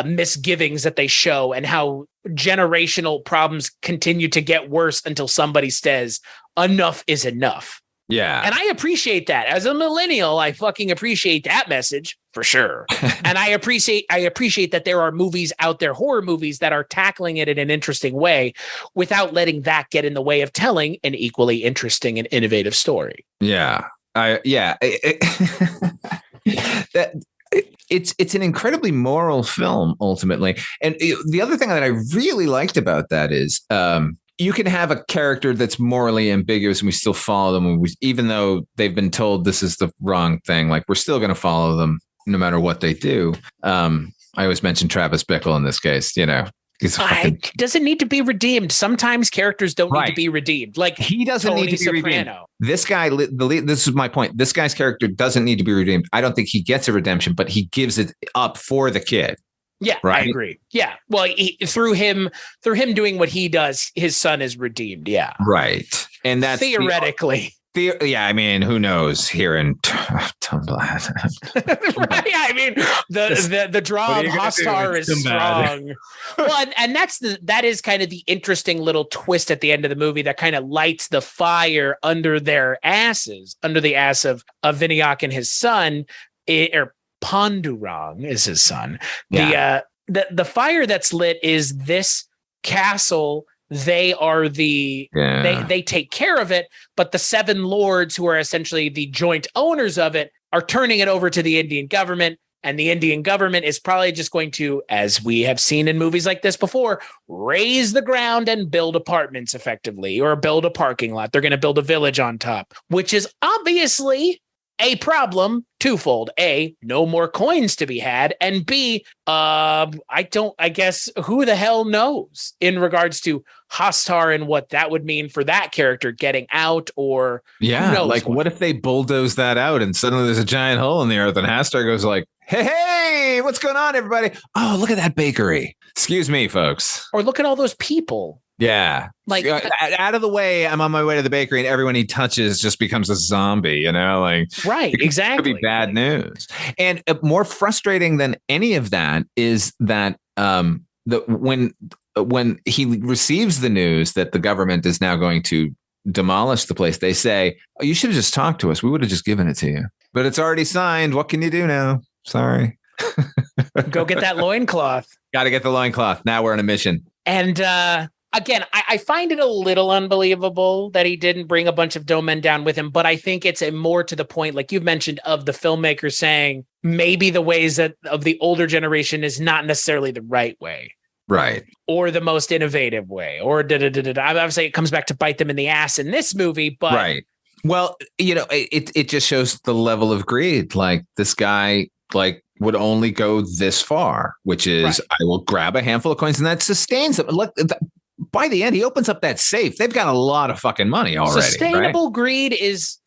misgivings that they show, and how generational problems continue to get worse until somebody says enough is enough. Yeah. And I appreciate that. As a millennial, I fucking appreciate that message for sure. And I appreciate that there are movies out there, horror movies, that are tackling it in an interesting way without letting that get in the way of telling an equally interesting and innovative story. Yeah. It's an incredibly moral film, ultimately. And the other thing that I really liked about that is you can have a character that's morally ambiguous and we still follow them, even though they've been told this is the wrong thing. Like, we're still going to follow them no matter what they do. I always mention Travis Bickle in this case, doesn't need to be redeemed. Sometimes characters don't need to be redeemed. Like, he doesn't Tony need to be redeemed. Soprano. This guy, this is my point. This guy's character doesn't need to be redeemed. I don't think he gets a redemption, but he gives it up for the kid. Yeah, right? I agree. Yeah. Well, through him doing what he does, his son is redeemed. Yeah. Right. And that's theoretically. Yeah, I mean, who knows here in Tumbbad? Right. I mean, the draw of Hastar is strong. Well, and that is kind of the interesting little twist at the end of the movie that kind of lights the fire under their asses, under the ass of Vinayak and his son, or Pandurang is his son. Yeah. The fire that's lit is this castle. They are they take care of it, but the seven lords, who are essentially the joint owners of it, are turning it over to the Indian government. And the Indian government is probably just going to, as we have seen in movies like this before, raise the ground and build apartments effectively, or build a parking lot. They're going to build a village on top, which is obviously a problem twofold. A, no more coins to be had. And B, I guess who the hell knows in regards to Hastar and what that would mean for that character getting out, or what if they bulldoze that out and suddenly there's a giant hole in the earth and Hastar goes like, hey, what's going on, everybody? Oh, look at that bakery. Excuse me, folks. Or look at all those people. Yeah. Like, out of the way, I'm on my way to the bakery and everyone he touches just becomes a zombie, like. Right, exactly. It could be bad news. And more frustrating than any of that is that when he receives the news that the government is now going to demolish the place, they say, oh, you should have just talked to us. We would have just given it to you. But it's already signed. What can you do now? Sorry. Go get that loincloth. Got to get the loincloth. Now we're on a mission. And again, I find it a little unbelievable that he didn't bring a bunch of Domen down with him, but I think it's a more to the point, like you've mentioned, of the filmmaker saying maybe the ways that of the older generation is not necessarily the right way. Right. Or the most innovative way, or Obviously, it comes back to bite them in the ass in this movie, but right. Well, it just shows the level of greed. Like this guy, would only go this far, which is I will grab a handful of coins and that sustains them. Look, by the end, he opens up that safe. They've got a lot of fucking money already. Sustainable greed is,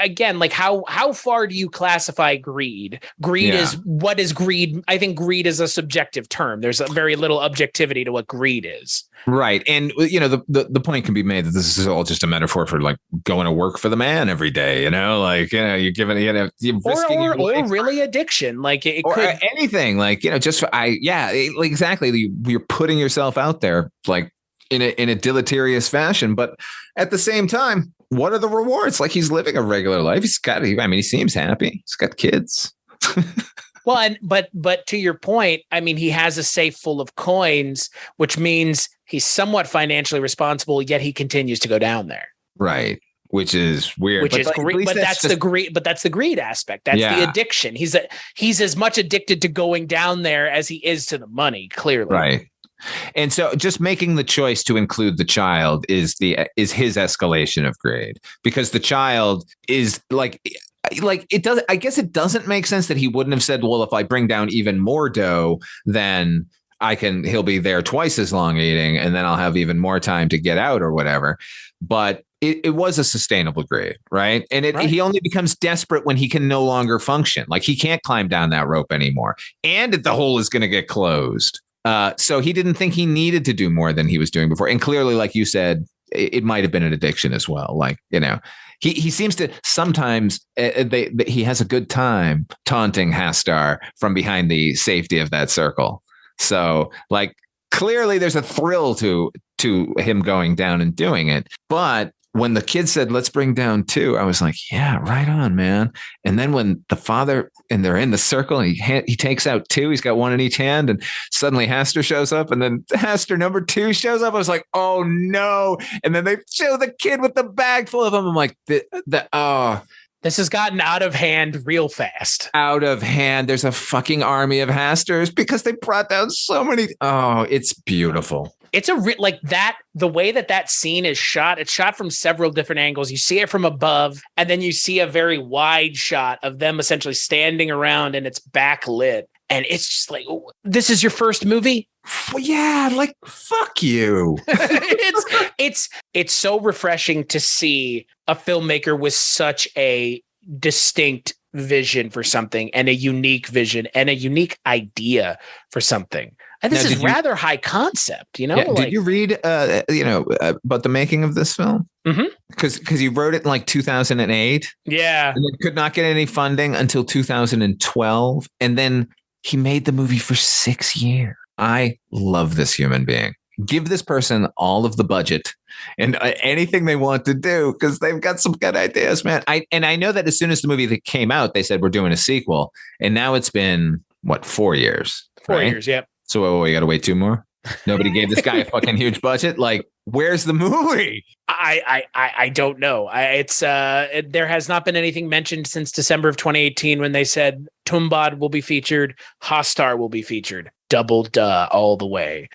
again, like how far do you classify greed? Greed is, what is greed? I think greed is a subjective term. There's a very little objectivity to what greed is. Right. And, the point can be made that this is all just a metaphor for like going to work for the man every day, you're giving, you're risking your life. Or really addiction. Like it or could anything like, exactly. You're putting yourself out there like in a deleterious fashion. But at the same time, what are the rewards? Like he's living a regular life. He seems happy. He's got kids. Well, but to your point, he has a safe full of coins, which means he's somewhat financially responsible, yet he continues to go down there. Right. Which is weird. Greed. But that's the greed. But that's the greed aspect. That's the addiction. He's as much addicted to going down there as he is to the money, clearly. Right. And so just making the choice to include the child is his escalation of greed, because the child is like it does. I guess it doesn't make sense that he wouldn't have said, well, if I bring down even more dough, then he'll be there twice as long eating, and then I'll have even more time to get out or whatever. But it was a sustainable greed, right? And he only becomes desperate when he can no longer function. Like he can't climb down that rope anymore, and the hole is going to get closed. So he didn't think he needed to do more than he was doing before. And clearly, like you said, it might have been an addiction as well. Like, he seems to sometimes he has a good time taunting Hastar from behind the safety of that circle. So like clearly there's a thrill to him going down and doing it. But when the kid said, let's bring down 2, I was like, yeah, right on, man. And then when the father and they're in the circle and he takes out 2, he's got 1 in each hand, and suddenly Hastar shows up, and then Hastar number 2 shows up. I was like, oh no. And then they show the kid with the bag full of them. I'm like, this has gotten out of hand real fast. Out of hand. There's a fucking army of Hastars because they brought down so many. Oh, it's beautiful. It's the way that scene is shot. It's shot from several different angles. You see it from above, and then you see a very wide shot of them essentially standing around, and it's backlit. And it's just like, oh, this is your first movie? Well, yeah, like fuck you. It's so refreshing to see a filmmaker with such a distinct vision for something and a unique vision and a unique idea for something. And this is rather high concept, you know? Yeah, did you read, about the making of this film? Because he wrote it in like 2008. Yeah. And it could not get any funding until 2012. And then he made the movie for 6 years. I love this human being. Give this person all of the budget and anything they want to do, because they've got some good ideas, man. I know that as soon as the movie that came out, they said we're doing a sequel. And now it's been, 4 years? 4 years, yep. So we got to wait 2 more? Nobody gave this guy a fucking huge budget? Like, where's the movie? I don't know. There has not been anything mentioned since December of 2018 when they said Tumbbad will be featured, Hastar will be featured. Double duh all the way.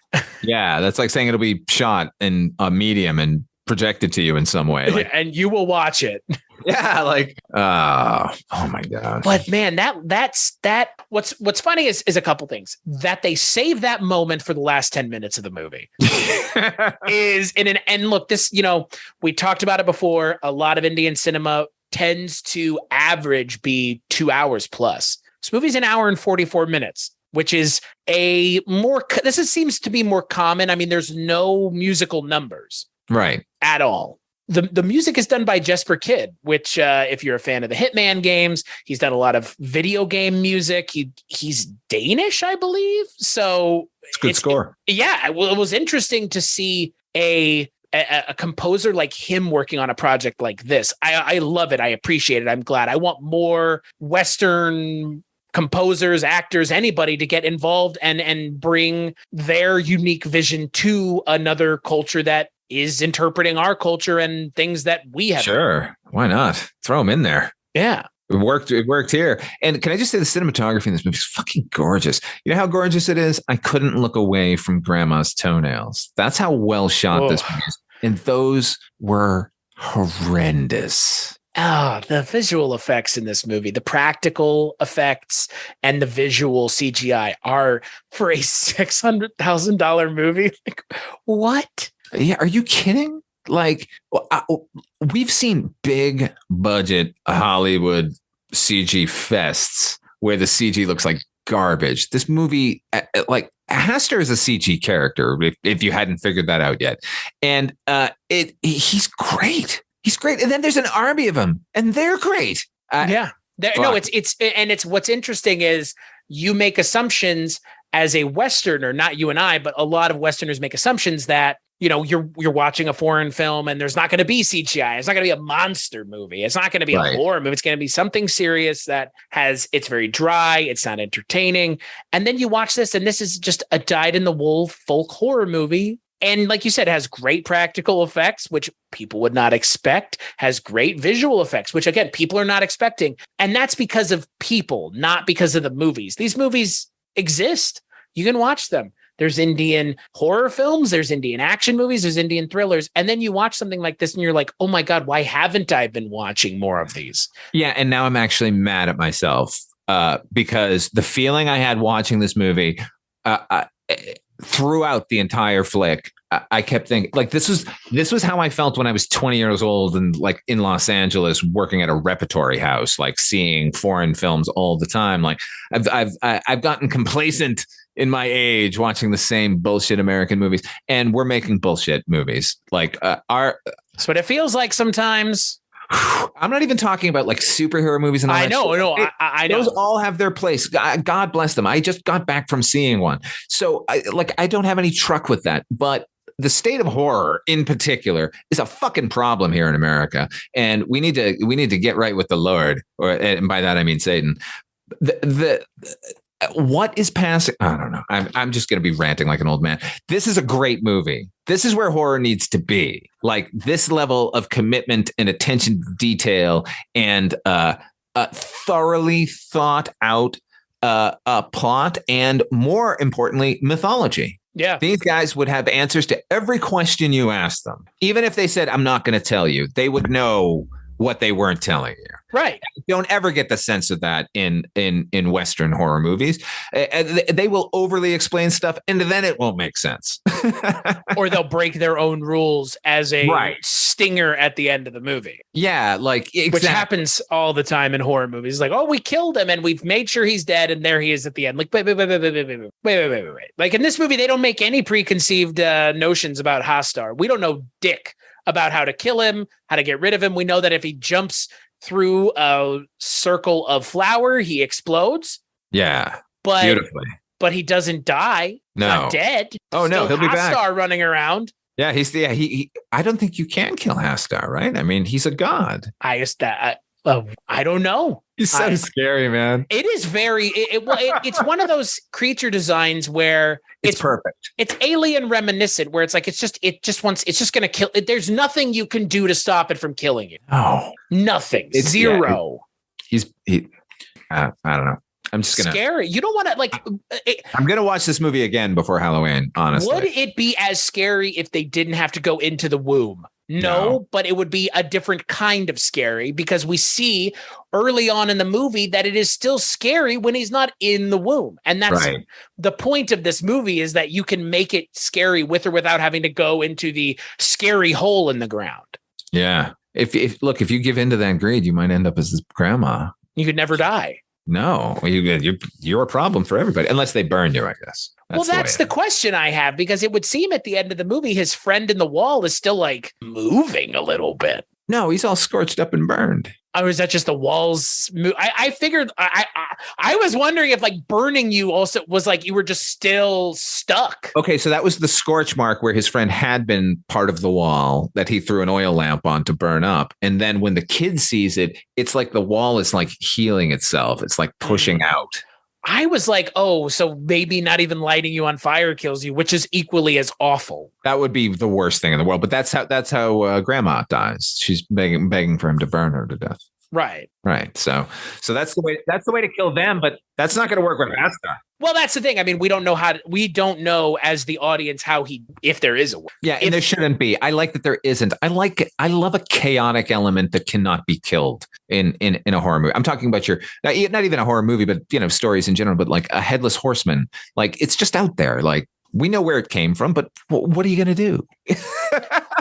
Yeah, that's like saying it'll be shot in a medium and projected to you in some way. Like, and you will watch it. Yeah, like, oh my God. But man, that's what's funny is a couple things. That they save that moment for the last 10 minutes of the movie. And look, this, we talked about it before. A lot of Indian cinema tends to average be 2 hours plus. This movie's an hour and 44 minutes. Which is seems to be more common. I mean, there's no musical numbers. Right. At all. The music is done by Jesper Kyd, which if you're a fan of the Hitman games, he's done a lot of video game music. He's Danish, I believe. So it's a good score. It was interesting to see a composer like him working on a project like this. I love it. I appreciate it. I'm glad. I want more Western composers, actors, anybody to get involved and bring their unique vision to another culture that is interpreting our culture and things that we have. Sure. Why not? Throw them in there. Yeah. It worked here. And can I just say the cinematography in this movie is fucking gorgeous. You know how gorgeous it is? I couldn't look away from Grandma's toenails. That's how well shot this movie is. And those were horrendous. The visual effects in this movie, the practical effects and the visual CGI are for a $600,000 movie. Like, what? Yeah. Are you kidding? Like, we've seen big budget Hollywood CG fests where the CG looks like garbage. This movie, like, Hastar is a CG character, if you hadn't figured that out yet. And he's great. He's great. And then there's an army of them and they're great. It's what's interesting is you make assumptions as a Westerner, not you and I, but a lot of Westerners make assumptions that, you're watching a foreign film and there's not going to be CGI. It's not going to be a monster movie. It's not going to be a horror movie. It's going to be something serious it's very dry. It's not entertaining. And then you watch this and this is just a dyed-in-the-wool folk horror movie. And like you said, it has great practical effects, which people would not expect, has great visual effects, which, again, people are not expecting. And that's because of people, not because of the movies. These movies exist. You can watch them. There's Indian horror films. There's Indian action movies. There's Indian thrillers. And then you watch something like this and you're like, oh, my God, why haven't I been watching more of these? Yeah. And now I'm actually mad at myself because the feeling I had watching this movie throughout the entire flick, I kept thinking, like, this was how I felt when I was 20 years old and, like, in Los Angeles working at a repertory house, like seeing foreign films all the time. Like, I've gotten complacent in my age watching the same bullshit American movies, and we're making bullshit movies. Like, that's what it feels like sometimes. I'm not even talking about like superhero movies and all that. I know. Those all have their place. God bless them. I just got back from seeing one. So I don't have any truck with that. But the state of horror in particular is a fucking problem here in America. And we need to get right with the Lord. And by that, I mean Satan. What is passing? I don't know. I'm just going to be ranting like an old man. This is a great movie. This is where horror needs to be. Like, this level of commitment and attention to detail and thoroughly thought out plot and, more importantly, mythology. Yeah. These guys would have answers to every question you ask them. Even if they said, I'm not going to tell you, they would know what they weren't telling you. Right. Don't ever get the sense of that in Western horror movies. They will overly explain stuff, and then it won't make sense. Or they'll break their own rules as a stinger at the end of the movie. Yeah, like exactly. Which happens all the time in horror movies. Like, oh, we killed him and we've made sure he's dead, and there he is at the end. Like, wait. Like in this movie, they don't make any preconceived notions about Hastar. We don't know dick about how to kill him, how to get rid of him. We know that if he jumps through a circle of flour, he explodes. Yeah, but beautifully. But he doesn't die. No, he's not dead. Oh no, he'll be back. Hastar running around. Yeah, he. I don't think you can kill Hastar, right? I mean, he's a god. I don't know. He's so scary, man. It is very. It's one of those creature designs where it's perfect. It's alien reminiscent, where it's like it's just going to kill. There's nothing you can do to stop it from killing you. Oh, nothing. It's zero. I don't know. I'm just gonna scary. You don't want to like. I'm gonna watch this movie again before Halloween. Honestly, would it be as scary if they didn't have to go into the womb? No, but it would be a different kind of scary, because we see early on in the movie that it is still scary when he's not in the womb. And that's the point of this movie, is that you can make it scary with or without having to go into the scary hole in the ground. Yeah. If you give into that greed, you might end up as this grandma. You could never die. No, you're a problem for everybody, unless they burn you, I guess. That's the question I have, because it would seem at the end of the movie, his friend in the wall is still like moving a little bit. No, he's all scorched up and burned. Or is that just the walls? I figured I was wondering if like burning you also was like you were just still stuck. Okay, so that was the scorch mark where his friend had been part of the wall that he threw an oil lamp on to burn up. And then when the kid sees it, it's like the wall is like healing itself. It's like pushing out. I was like, oh, so maybe not even lighting you on fire kills you, which is equally as awful. That would be the worst thing in the world. But that's how Grandma dies. She's begging for him to burn her to death. Right. So that's the way. That's the way to kill them. But that's not going to work with Hastar. Well, that's the thing. I mean, we don't know as the audience if there is a way. Yeah, and there shouldn't be. I like that there isn't. I love a chaotic element that cannot be killed in a horror movie. I'm talking about not even a horror movie, but stories in general. But like a headless horseman, like it's just out there. Like we know where it came from, but what are you going to do?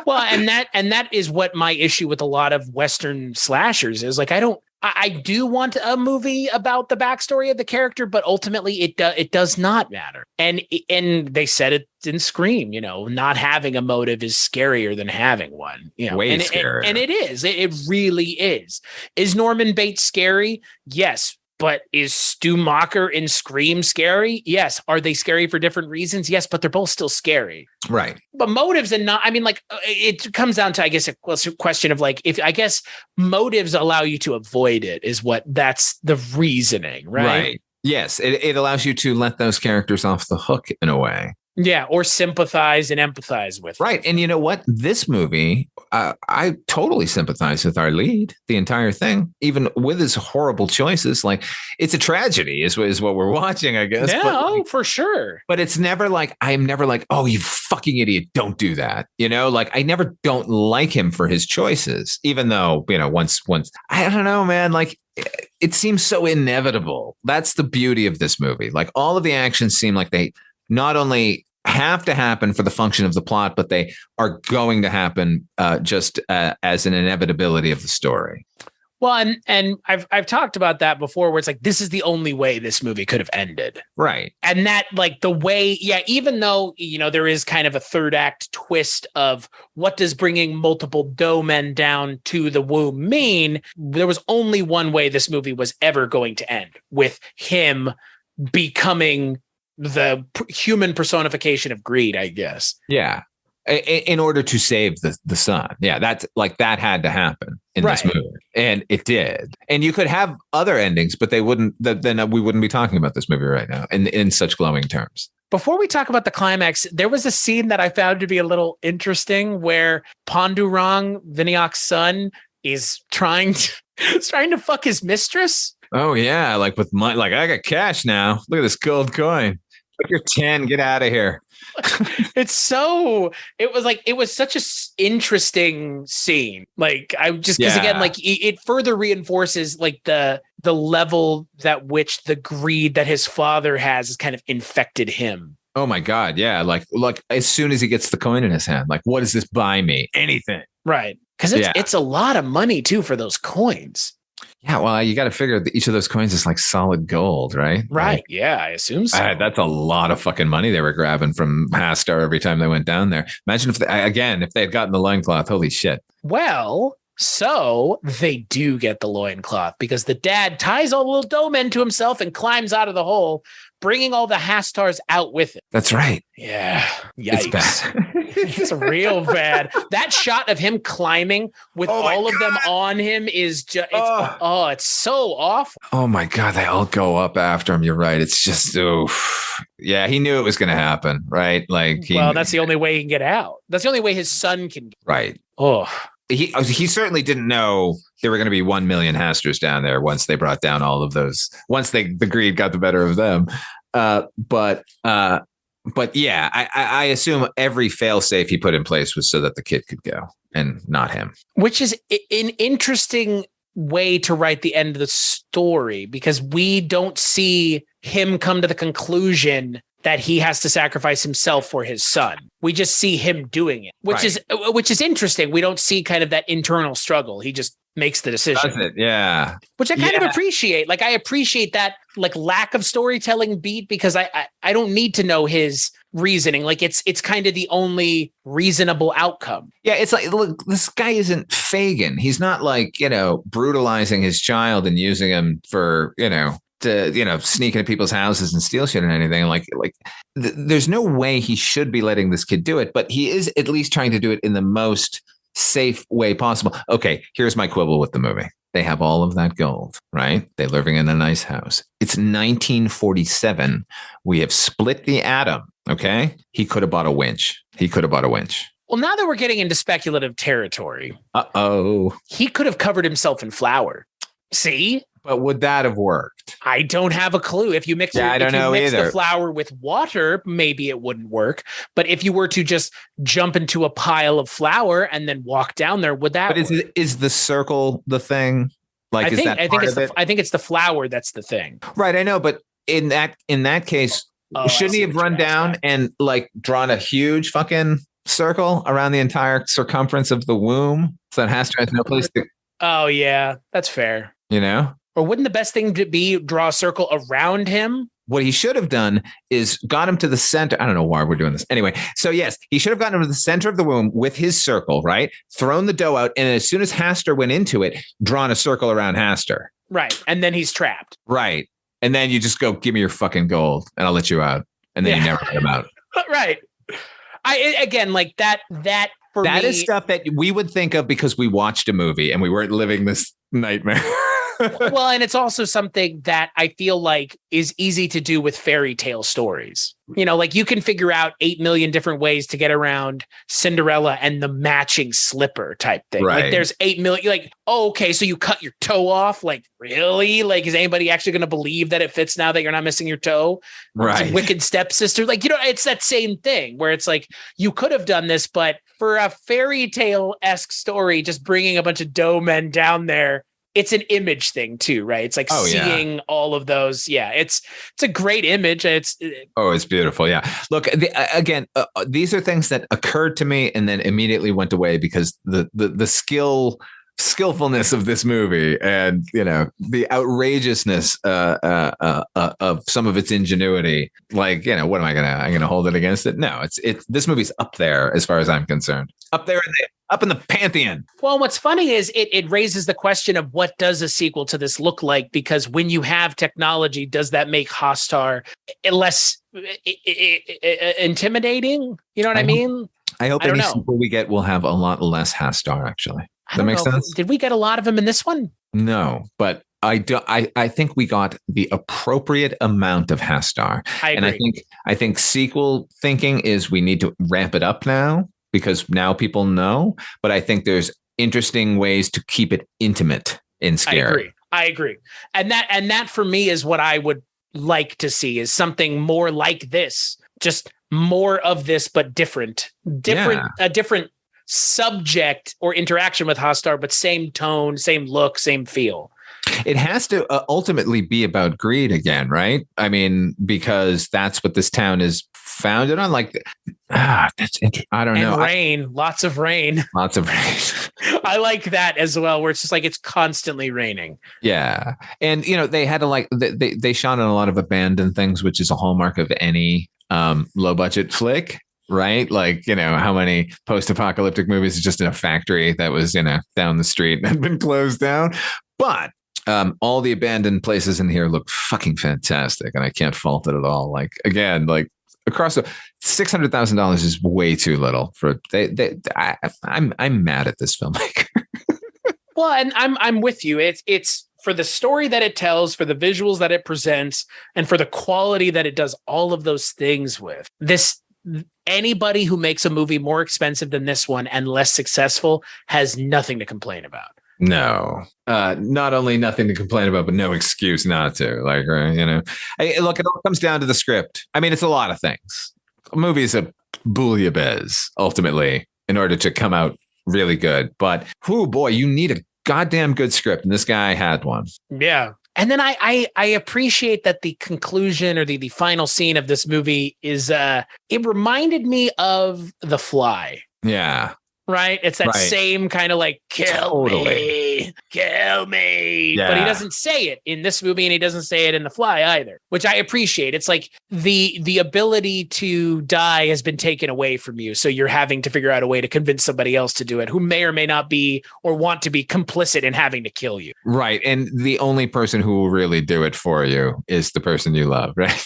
Well, and that is what my issue with a lot of Western slashers is. Like, I do want a movie about the backstory of the character, but ultimately it does not matter. And they said it in Scream, not having a motive is scarier than having one. Way scarier. And it is. It really is. Is Norman Bates scary? Yes. But is Stu Macher in Scream scary? Yes. Are they scary for different reasons? Yes, but they're both still scary. Right. But motives it comes down to, I guess, a question of like, if I guess motives allow you to avoid it that's the reasoning, right? Right. Yes. It allows you to let those characters off the hook in a way. Yeah, or sympathize and empathize with. Right. And you know what? This movie, I totally sympathize with our lead, the entire thing, even with his horrible choices. Like, it's a tragedy is what we're watching, I guess. Yeah, for sure. But it's never like, I'm never like, oh, you fucking idiot, don't do that. Like, I never don't like him for his choices, even though, once, I don't know, man, like, it seems so inevitable. That's the beauty of this movie. Like, all of the actions seem like they not only have to happen for the function of the plot, but they are going to happen just as an inevitability of the story. Well, and I've talked about that before, where it's like, this is the only way this movie could have ended. Right. And that, like, the way, even though, there is kind of a third act twist of what does bringing multiple dough men down to the womb mean, there was only one way this movie was ever going to end, with him becoming the human personification of greed, I guess. Yeah. In order to save the son. Yeah. That's like, that had to happen in this movie. And it did. And you could have other endings, but they wouldn't, then we wouldn't be talking about this movie right now in such glowing terms. Before we talk about the climax, there was a scene that I found to be a little interesting where Pandurang, Vinayak's son, is trying to fuck his mistress. Oh yeah. Like with money, like I got cash now. Look at this gold coin. You're 10. Get out of here. It was such a interesting scene. Like I just, because again, like it further reinforces like the level that which the greed that his father has kind of infected him. Oh my God. Yeah. Like as soon as he gets the coin in his hand, like, what does this buy me? Anything. Right. Because it's a lot of money too for those coins. Yeah, well, you got to figure that each of those coins is like solid gold, right? Right. Like, yeah, I assume so. That's a lot of fucking money they were grabbing from Hastar every time they went down there. Imagine if they had gotten the loincloth. Holy shit. Well, so they do get the loincloth because the dad ties all the little dough men to himself and climbs out of the hole, bringing all the Hastars out with him. That's right. Yeah. Yikes. It's bad. It's real bad. That shot of him climbing with all of them on him is just, it's so awful. Oh my God. They all go up after him. You're right. It's just, yeah, he knew it was going to happen, right? Like, that's the only way he can get out. That's the only way his son can get out. Right. Oh, he certainly didn't know there were going to be 1 million Hastars down there once they brought down all of those, once the greed got the better of them. But yeah, I assume every failsafe he put in place was so that the kid could go and not him. Which is an interesting way to write the end of the story, because we don't see him come to the conclusion that he has to sacrifice himself for his son. We just see him doing it, which is interesting. We don't see kind of that internal struggle. He just makes the decision. Does it? Yeah. Which I kind of appreciate. Like, I appreciate that like lack of storytelling beat, because I don't need to know his reasoning. Like it's kind of the only reasonable outcome. Yeah. It's like, look, this guy isn't Fagin. He's not like, brutalizing his child and using him for, to sneak into people's houses and steal shit or anything. There's no way he should be letting this kid do it, but he is at least trying to do it in the most safe way possible. Okay, here's my quibble with the movie. They have all of that gold, right? They're living in a nice house. It's 1947. We have split the atom. Okay, he could have bought a winch. Well, now that we're getting into speculative territory, he could have covered himself in flour. See? But would that have worked? I don't have a clue. If you mix, the flour with water, maybe it wouldn't work. But if you were to just jump into a pile of flour and then walk down there, would that? But is the circle the thing? Like, I think it's the flour that's the thing. Right, I know. But in that case, shouldn't he have run down and like drawn a huge fucking circle around the entire circumference of the womb so that Hastar has no place to? Oh yeah, that's fair. Or wouldn't the best thing to be draw a circle around him? What he should have done is got him to the center. I don't know why we're doing this. Anyway, so yes, he should have gotten him to the center of the womb with his circle, right? Thrown the dough out. And as soon as Hastar went into it, drawn a circle around Hastar. Right. And then he's trapped. Right. And then you just go, give me your fucking gold and I'll let you out. And then you never let him out. Right. That is stuff that we would think of because we watched a movie and we weren't living this nightmare. Well, and it's also something that I feel like is easy to do with fairy tale stories. Like you can figure out 8 million different ways to get around Cinderella and the matching slipper type thing. Right. Like there's 8 million, like, okay, so you cut your toe off. Like, really? Like, is anybody actually going to believe that it fits now that you're not missing your toe? Right. It's a wicked stepsister. Like, it's that same thing where it's like, you could have done this, but for a fairy tale-esque story, just bringing a bunch of dough men down there, it's an image thing too, right? It's like seeing all of those. Yeah, it's a great image. It's beautiful. Yeah. Look, again, these are things that occurred to me and then immediately went away because the skillfulness of this movie and the outrageousness of some of its ingenuity. Like, what am I'm gonna hold it against it? No, it's this movie's up there as far as I'm concerned. Up in the pantheon. Well, what's funny is it raises the question of what does a sequel to this look like? Because when you have technology, does that make Hastar less intimidating? You know what I mean? I hope any sequel we get will have a lot less Hastar, actually. Does that make sense? Did we get a lot of them in this one? No, but I think we got the appropriate amount of Hastar. I agree. And I think sequel thinking is we need to ramp it up now, because now people know, but I think there's interesting ways to keep it intimate and scary. I agree. And that for me is what I would like to see, is something more like this, just more of this, but different, a different subject or interaction with Hastar, but same tone, same look, same feel. It has to ultimately be about greed again, right? I mean, because that's what this town is founded on. Like, that's interesting. I don't know. Rain, lots of rain. Lots of rain. I like that as well, where it's just like it's constantly raining. Yeah. And, they had to they shot on a lot of abandoned things, which is a hallmark of any low budget flick. Right? Like, how many post-apocalyptic movies is just in a factory that was, down the street and had been closed down. But all the abandoned places in here look fucking fantastic, and I can't fault it at all. Like, again, like across the $600,000 is way too little for I'm mad at this filmmaker. Well, and I'm with you. It's for the story that it tells, for the visuals that it presents, and for the quality that it does all of those things with. Anybody who makes a movie more expensive than this one and less successful has nothing to complain about. No, not only nothing to complain about, but no excuse not to. Like, look, it all comes down to the script. I mean, it's a lot of things. A movie is a bouillabaisse, ultimately, in order to come out really good. But, oh boy, you need a goddamn good script. And this guy had one. Yeah. And then I appreciate that the conclusion or the final scene of this movie is, it reminded me of The Fly. Yeah. Right? It's that same kind of like, kill me. Yeah. But he doesn't say it in this movie, and he doesn't say it in The Fly either, which I appreciate. It's like the ability to die has been taken away from you. So you're having to figure out a way to convince somebody else to do it who may or may not be or want to be complicit in having to kill you. Right. And the only person who will really do it for you is the person you love, right?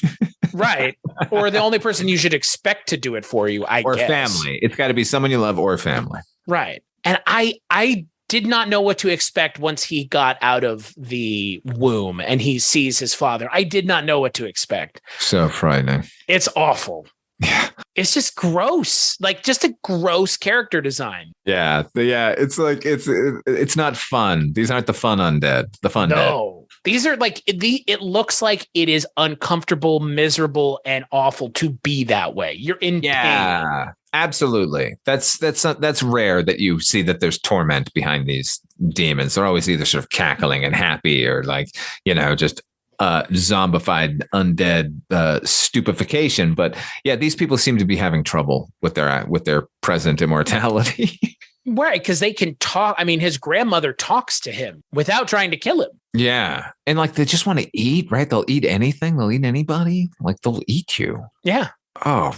Right. Or the only person you should expect to do it for you, I guess. Or family. It's got to be someone you love or family. Right. And I did not know what to expect once he got out of the womb and he sees his father. I did not know what to expect. So frightening. It's awful. Yeah. It's just gross. Like, just a gross character design. Yeah. Yeah. It's like, it's not fun. These aren't the fun undead. The fun dead. No. These are like, it looks like it is uncomfortable, miserable, and awful to be that way. You're in pain. Absolutely. That's rare that you see that there's torment behind these demons. They're always either sort of cackling and happy or like, just zombified undead stupefaction. But yeah, these people seem to be having trouble with their present immortality. Right, because they can talk. I mean, his grandmother talks to him without trying to kill him. Yeah. And like, they just want to eat, right? They'll eat anything. They'll eat anybody. Like, they'll eat you. Yeah. Oh,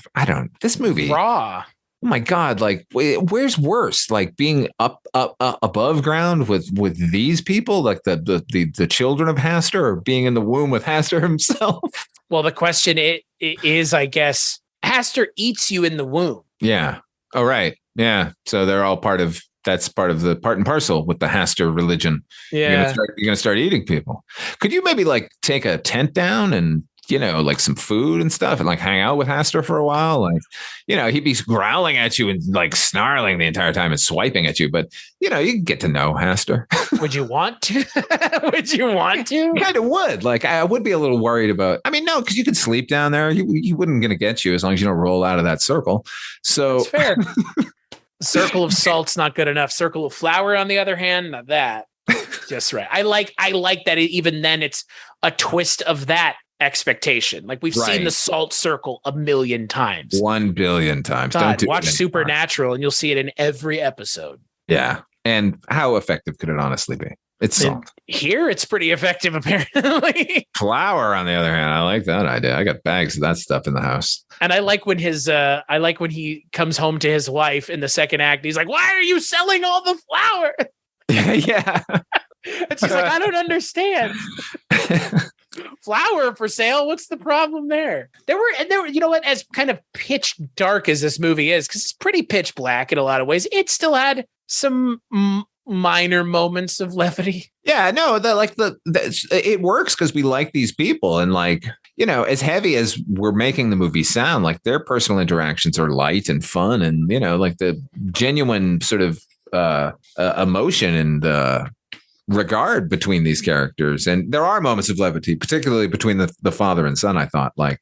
this movie. Raw. Oh my God. Like, where's worse? Like being up above ground with these people, like the children of Hastar, or being in the womb with Hastar himself? Well, the question is, I guess, Hastar eats you in the womb. Yeah. Oh, right. Yeah. So they're all that's part of the part and parcel with the Hastar religion. Yeah. You're going to start eating people. Could you maybe like take a tent down and, like some food and stuff and like hang out with Hastar for a while? Like, he'd be growling at you and like snarling the entire time and swiping at you. But, you can get to know Hastar. Would you want to? Would you want to? Kind of would. Like, I would be a little worried about, no, because you could sleep down there. He wouldn't going to get you as long as you don't roll out of that circle. So that's fair. Circle of salt's not good enough. Circle of flour, on the other hand, not that. Just right. I like that even then it's a twist of that expectation. Like, we've seen the salt circle a million times. 1 billion times. God, watch Supernatural and you'll see it in every episode. Yeah. And how effective could it honestly be? It's salt. Here, it's pretty effective, apparently. Flour, on the other hand, I like that idea. I got bags of that stuff in the house. And I like when when he comes home to his wife in the second act. He's like, "Why are you selling all the flour?" Yeah. And she's like, "I don't understand." Flour for sale? What's the problem there? There were, you know what? As kind of pitch dark as this movie is, because it's pretty pitch black in a lot of ways, it still had some minor moments of levity. Yeah, no, it works because we like these people, and like, as heavy as we're making the movie sound, like their personal interactions are light and fun, and like the genuine sort of emotion and regard between these characters. And there are moments of levity, particularly between the father and son. I thought, like,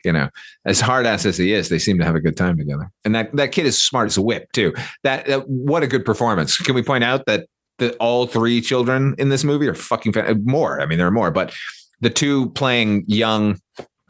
as hard ass as he is, they seem to have a good time together. And that kid is smart as a whip too. That what a good performance. Can we point out that all three children in this movie are fucking more? I mean, there are more, but the two playing young,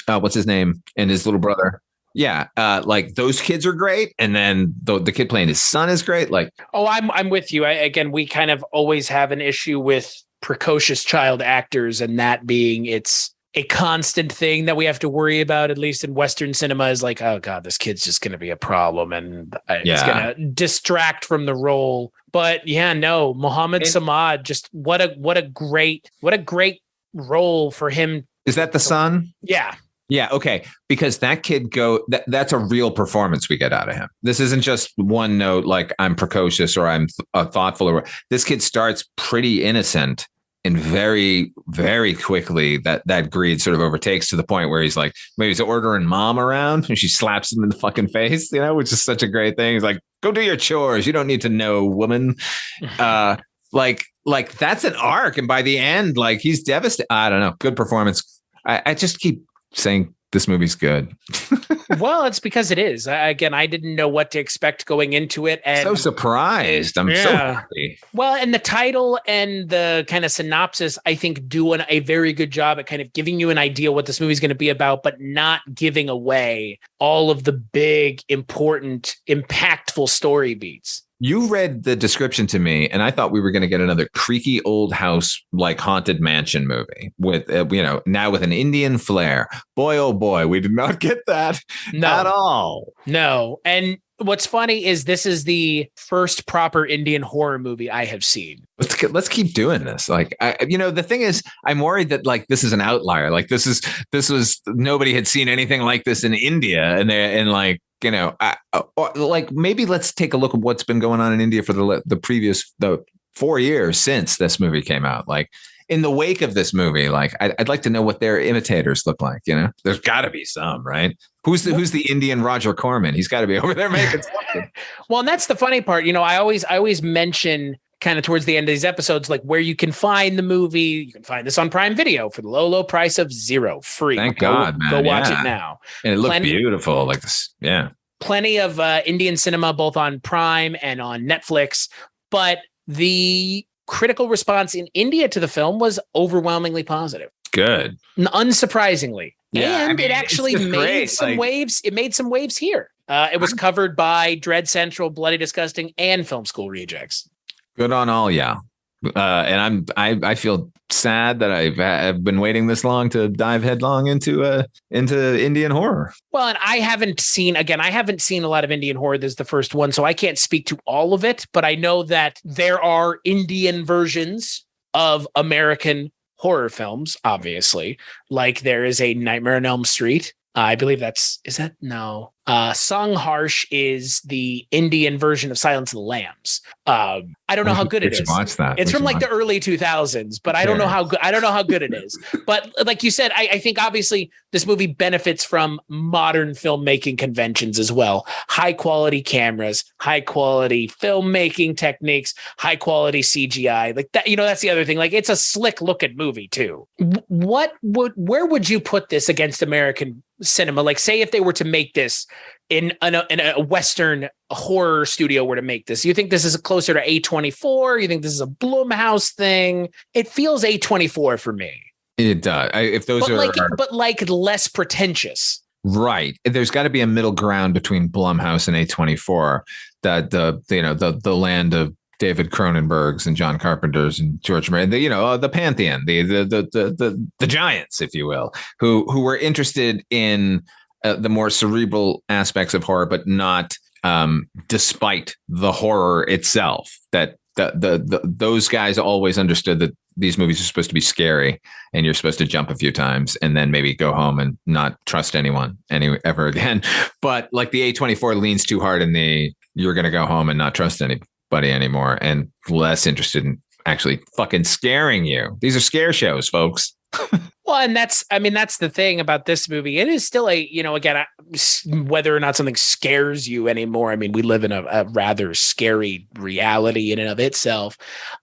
what's his name, and his little brother. Yeah, like those kids are great, and then the kid playing his son is great. Like, oh, I'm with you. Again, we kind of always have an issue with precocious child actors, and that being it's a constant thing that we have to worry about, at least in Western cinema, is like, oh God, this kid's just going to be a problem, and it's going to distract from the role. But yeah, no, Mohammed Samad, just what a great role for him. Is that the son? Yeah. Yeah. Okay. Because that kid that's a real performance we get out of him. This isn't just one note, like I'm precocious or I'm thoughtful. This kid starts pretty innocent, and very, very quickly that greed sort of overtakes to the point where he's like, maybe he's ordering mom around and she slaps him in the fucking face, which is such a great thing. He's like, go do your chores. You don't need to know, woman. Like that's an arc. And by the end, like he's devastated. I don't know. Good performance. I just keep saying this movie's good. Well, it's because it is. Again, I didn't know what to expect going into it. And so surprised. I'm so happy. Well, and the title and the kind of synopsis, I think, do a very good job at kind of giving you an idea what this movie's going to be about, but not giving away all of the big, important, impactful story beats. You read the description to me, and I thought we were going to get another creaky old house, like haunted mansion movie with, now with an Indian flair. Boy, oh boy, we did not get that at all. No. And what's funny is this is the first proper Indian horror movie I have seen. Let's keep doing this. Like, the thing is, I'm worried that like this is an outlier. Like this was nobody had seen anything like this in India, and like. Like maybe let's take a look at what's been going on in India for the previous 4 years since this movie came out. Like in the wake of this movie, like I'd like to know what their imitators look like. There's got to be some, right? Who's the Indian Roger Corman? He's got to be over there making something. Well, and that's the funny part. I always mention kind of towards the end of these episodes, like where you can find the movie. You can find this on Prime Video for the low price of $0, free. Thank God, man. Go watch it now. And it looked beautiful like this. Yeah. Plenty of Indian cinema, both on Prime and on Netflix. But the critical response in India to the film was overwhelmingly positive. Good. Unsurprisingly. Yeah, and it actually made some waves. It made some waves here. It was covered by Dread Central, Bloody Disgusting, and Film School Rejects. Good on all, yeah. And I feel sad that I've been waiting this long to dive headlong into Indian horror. Well, and I haven't seen a lot of Indian horror. This is the first one, so I can't speak to all of it, but I know that there are Indian versions of American horror films, obviously. Like there is a Nightmare on Elm Street. I believe no. Sangharsh is the Indian version of Silence of the Lambs. I don't know how good it is. Watch that. It's from like the early 2000s, but I don't know how good it is. But like you said, I think obviously this movie benefits from modern filmmaking conventions as well. High quality cameras, high quality filmmaking techniques, high quality CGI. Like that, that's the other thing. Like it's a slick looking movie too. Where would you put this against American cinema? Like say if they were to make this in a Western horror studio were to make this, you think this is closer to A24? You think this is a Blumhouse thing? It feels A24 for me. It does. But less pretentious. Right. There's got to be a middle ground between Blumhouse and A24. That the land of David Cronenberg's and John Carpenter's and George Murray, the pantheon, the giants, if you will, who were interested in the more cerebral aspects of horror, but not despite the horror itself. That those guys always understood that these movies are supposed to be scary, and you're supposed to jump a few times and then maybe go home and not trust anyone ever again. But like the A24 leans too hard in you're going to go home and not trust anybody anymore, and less interested in actually fucking scaring you. These are scare shows, folks. Well, and that's the thing about this movie. It is still again, whether or not something scares you anymore. I mean, we live in a rather scary reality in and of itself.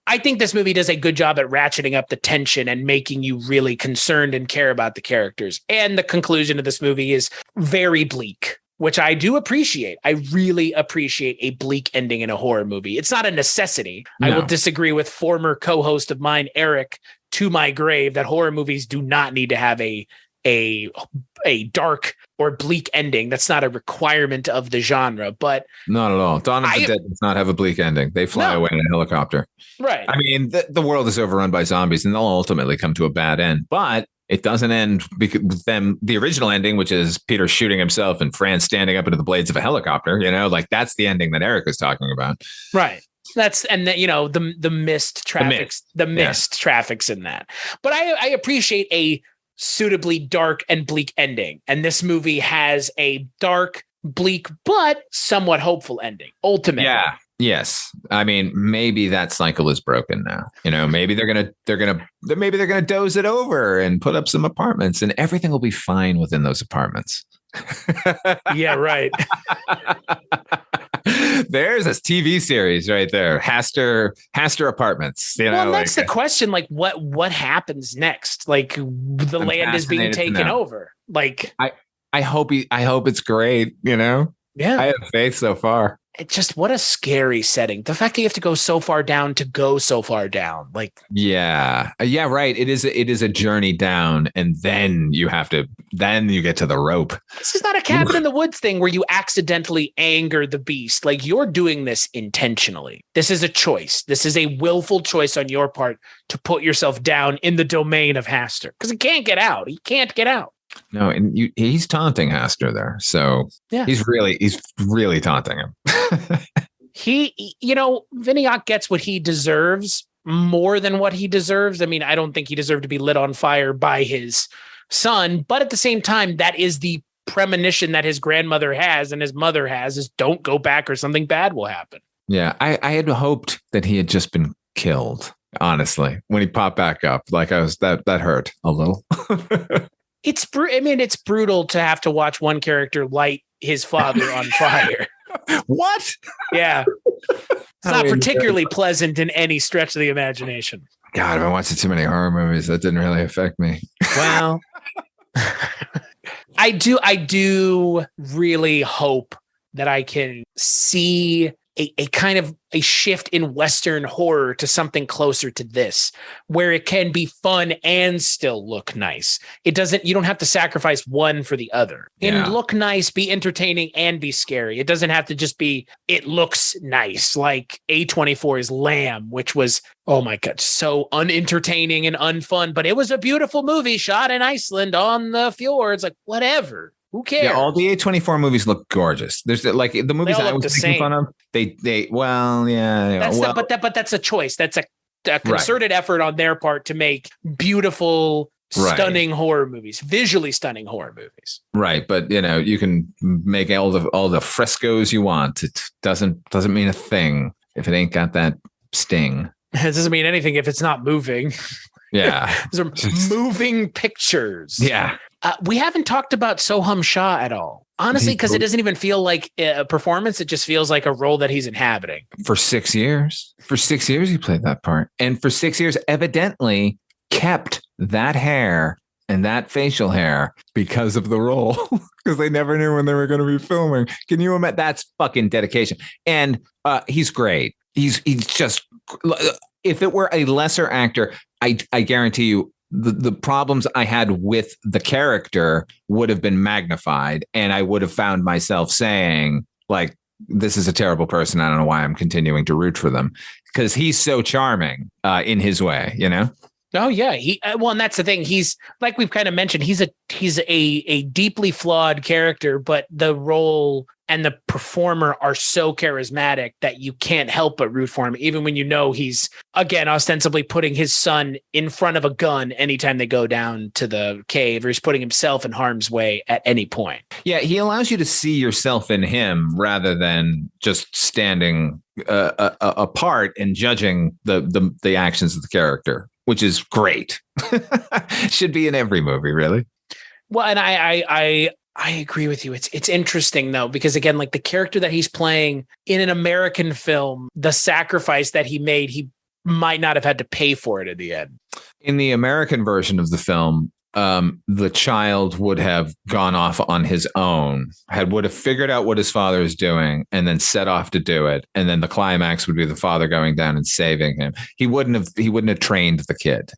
I think this movie does a good job at ratcheting up the tension and making you really concerned and care about the characters. And the conclusion of this movie is very bleak, which I do appreciate. I really appreciate a bleak ending in a horror movie. It's not a necessity. No. I will disagree with former co-host of mine, Eric, to my grave, that horror movies do not need to have a dark or bleak ending. That's not a requirement of the genre, but not at all. Dawn of the Dead does not have a bleak ending. They fly away in a helicopter. Right. I mean, the world is overrun by zombies and they'll ultimately come to a bad end, but it doesn't end because the original ending, which is Peter shooting himself and Fran standing up into the blades of a helicopter, that's the ending that Eric was talking about. Right. The mist traffics, traffics in that. But I appreciate a suitably dark and bleak ending. And this movie has a dark, bleak, but somewhat hopeful ending. Ultimately. Yeah. Yes. I mean, maybe that cycle is broken now. Maybe they're gonna doze it over and put up some apartments and everything will be fine within those apartments. Yeah, right. There's a TV series right there. Hastar Apartments. Well, that's the question. Like, what happens next? Like, the land is being taken over. Like, I hope it's great. Yeah, I have faith so far. It's just, what a scary setting. The fact that you have to go so far down to go so far down. Like, yeah, right. It is a journey down, and then you get to the rope. This is not a cabin in the woods thing where you accidentally anger the beast. Like, you're doing this intentionally. This is a choice. This is a willful choice on your part to put yourself down in the domain of Hastar, because he can't get out. He can't get out. No, and he's taunting Hastar there. So yeah, he's really taunting him. Vinayak gets what he deserves more than what he deserves. I mean, I don't think he deserved to be lit on fire by his son, but at the same time, that is the premonition that his grandmother has and his mother has, is don't go back or something bad will happen. Yeah, I had hoped that he had just been killed, honestly, when he popped back up. Like, that hurt a little. It's brutal to have to watch one character light his father on fire. What? Yeah. It's not particularly pleasant in any stretch of the imagination. God, I've been watching too many horror movies. That didn't really affect me. Well, I do really hope that I can see a kind of a shift in Western horror to something closer to this, where it can be fun and still look nice. You don't have to sacrifice one for the other. Yeah. And look nice, be entertaining, and be scary. It doesn't have to just be, it looks nice, like A24's Lamb, which was, oh my God, so unentertaining and unfun, but it was a beautiful movie shot in Iceland on the fjords, like whatever. Who cares? Yeah, all the A24 movies look gorgeous. There's like the movies I was making fun of. But that's a choice. That's a concerted effort on their part to make beautiful, stunning horror movies, visually stunning horror movies. Right, but you can make all the frescoes you want. It doesn't mean a thing if it ain't got that sting. It doesn't mean anything if it's not moving. Yeah, those are moving pictures. Yeah. We haven't talked about Sohum Shah at all, honestly, because it doesn't even feel like a performance. It just feels like a role that he's inhabiting. For 6 years. For 6 years, he played that part. And for 6 years, evidently kept that hair and that facial hair because of the role, because they never knew when they were going to be filming. Can you imagine? That's fucking dedication. And he's great. He's just, if it were a lesser actor, I guarantee you, the problems I had with the character would have been magnified, and I would have found myself saying, like, this is a terrible person. I don't know why I'm continuing to root for them, because he's so charming in his way, Oh yeah, and that's the thing. He's, like we've kind of mentioned, he's a deeply flawed character, but the role and the performer are so charismatic that you can't help but root for him, even when he's, again, ostensibly putting his son in front of a gun anytime they go down to the cave, or he's putting himself in harm's way at any point. Yeah, he allows you to see yourself in him rather than just standing apart and judging the actions of the character, which is great. Should be in every movie, really. Well, and I agree with you. It's interesting though, because again, like the character that he's playing in an American film, the sacrifice that he made, he might not have had to pay for it at the end. In the American version of the film, the child would have gone off on his own, would have figured out what his father is doing, and then set off to do it. And then the climax would be the father going down and saving him. He wouldn't have trained the kid.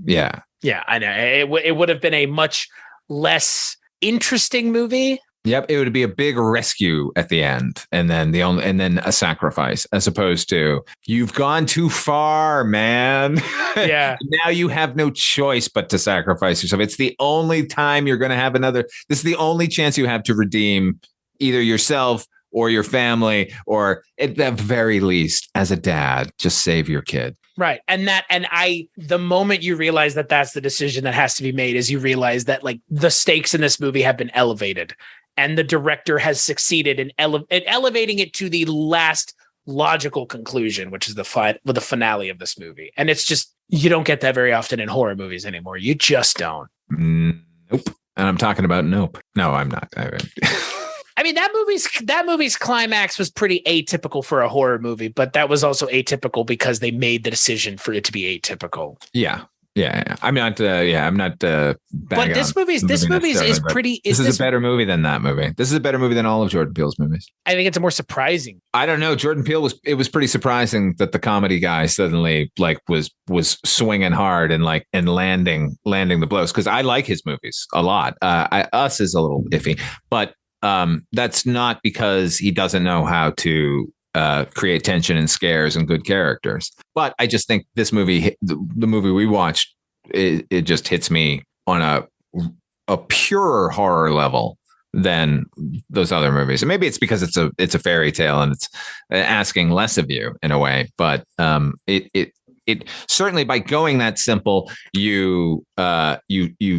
Yeah, I know. It would have been a much less interesting movie. Yep, it would be a big rescue at the end, and then a sacrifice, as opposed to you've gone too far, man. Yeah. Now you have no choice but to sacrifice yourself. It's the only time you're going to have this is the only chance you have to redeem either yourself or your family, or at the very least, as a dad, just save your kid. Right. The moment you realize that that's the decision that has to be made is you realize that like the stakes in this movie have been elevated. And the director has succeeded in elevating it to the last logical conclusion, which is the finale of this movie. And it's just, you don't get that very often in horror movies anymore. You just don't. Nope. And I'm talking about Nope. No, I'm not. I mean, that movie's climax was pretty atypical for a horror movie, but that was also atypical because they made the decision for it to be atypical. Yeah. I'm not. But this movie is pretty. This is a better movie than that movie. This is a better movie than all of Jordan Peele's movies. I think it's more surprising. I don't know. Jordan Peele was pretty surprising that the comedy guy suddenly was swinging hard and landing the blows, because I like his movies a lot. Us is a little iffy, but that's not because he doesn't know how to create tension and scares and good characters. But I just think this movie, the movie we watched, it just hits me on a purer horror level than those other movies. And maybe it's because it's a fairy tale and it's asking less of you in a way. But it certainly, by going that simple, you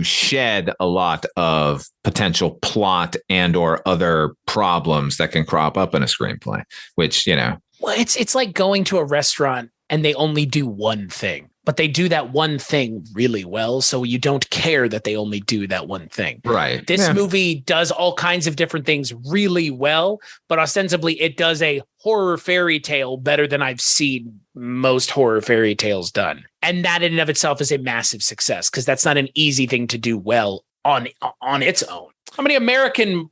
shed a lot of potential plot and or other problems that can crop up in a screenplay, which, well, it's like going to a restaurant and they only do one thing, but they do that one thing really well. So you don't care that they only do that one thing. Right. This movie does all kinds of different things really well, but ostensibly it does a horror fairy tale better than I've seen most horror fairy tales done. And that in and of itself is a massive success, because that's not an easy thing to do well on its own. How many American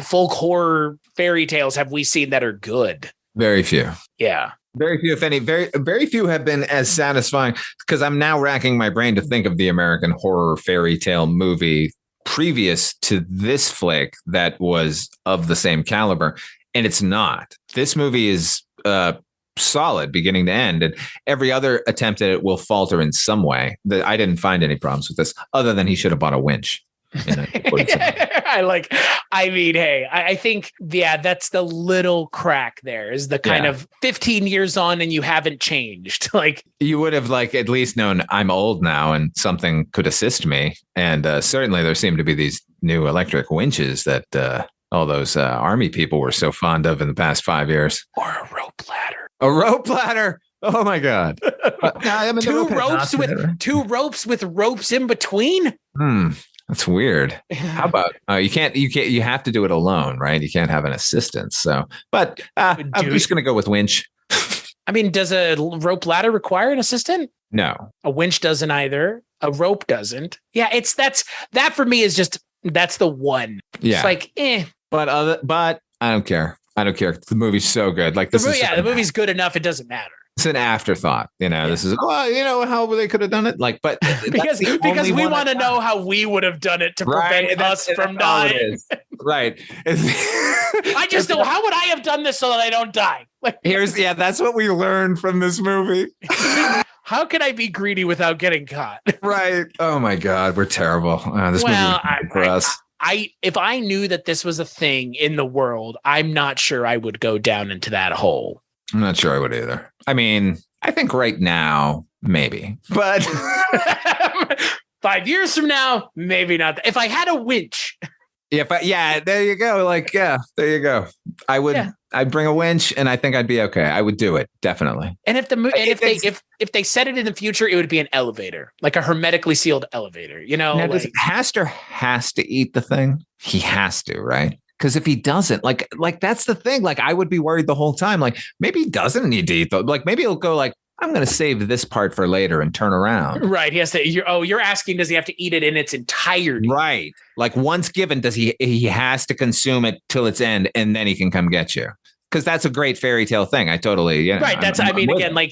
folk horror fairy tales have we seen that are good? Very few. Yeah. Very few, if any. Very few have been as satisfying, because I'm now racking my brain to think of the American horror fairy tale movie previous to this flick that was of the same caliber. And it's not. This movie is solid beginning to end, and every other attempt at it will falter in some way. I didn't find any problems with this, other than he should have bought a winch. I think, that's the little crack there, is the kind of 15 years on and you haven't changed. Like, you would have at least known I'm old now and something could assist me. And certainly there seem to be these new electric winches that all those army people were so fond of in the past 5 years. Or a rope ladder. A rope ladder. Oh my God. Two ropes with ropes in between. That's weird. How about you have to do it alone, right? You can't have an assistant. So, but I'm just going to go with winch. I mean, does a rope ladder require an assistant? No. A winch doesn't either. A rope doesn't. Yeah, that for me is just, that's the one. Yeah. It's like, But I don't care. The movie's so good. Like this the movie's good enough. It doesn't matter. It's an afterthought, This is how they could have done it. But because we want to know how we would have done it to prevent us from dying. Right. I just know, how would I have done this so that I don't die? That's what we learned from this movie. How can I be greedy without getting caught? Right. Oh my God, we're terrible. This movie is for us. If I knew that this was a thing in the world, I'm not sure I would go down into that hole. I'm not sure I would either. I mean, I think right now, maybe, but 5 years from now, maybe not. If I had a winch, There you go. Like, yeah, there you go. I'd bring a winch, and I think I'd be okay. I would do it, definitely. And if they set it in the future, it would be an elevator, like a hermetically sealed elevator. Now, does Hastar has to eat the thing? He has to, right? Because if he doesn't, like that's the thing. Like, I would be worried the whole time. Like, maybe he doesn't need to eat. Like, maybe he'll go like, I'm going to save this part for later and turn around. Right. He has to. You're asking, does he have to eat it in its entirety? Right. Like, once given, does he has to consume it till its end, and then he can come get you? Because that's a great fairy tale thing. I totally, right. That's,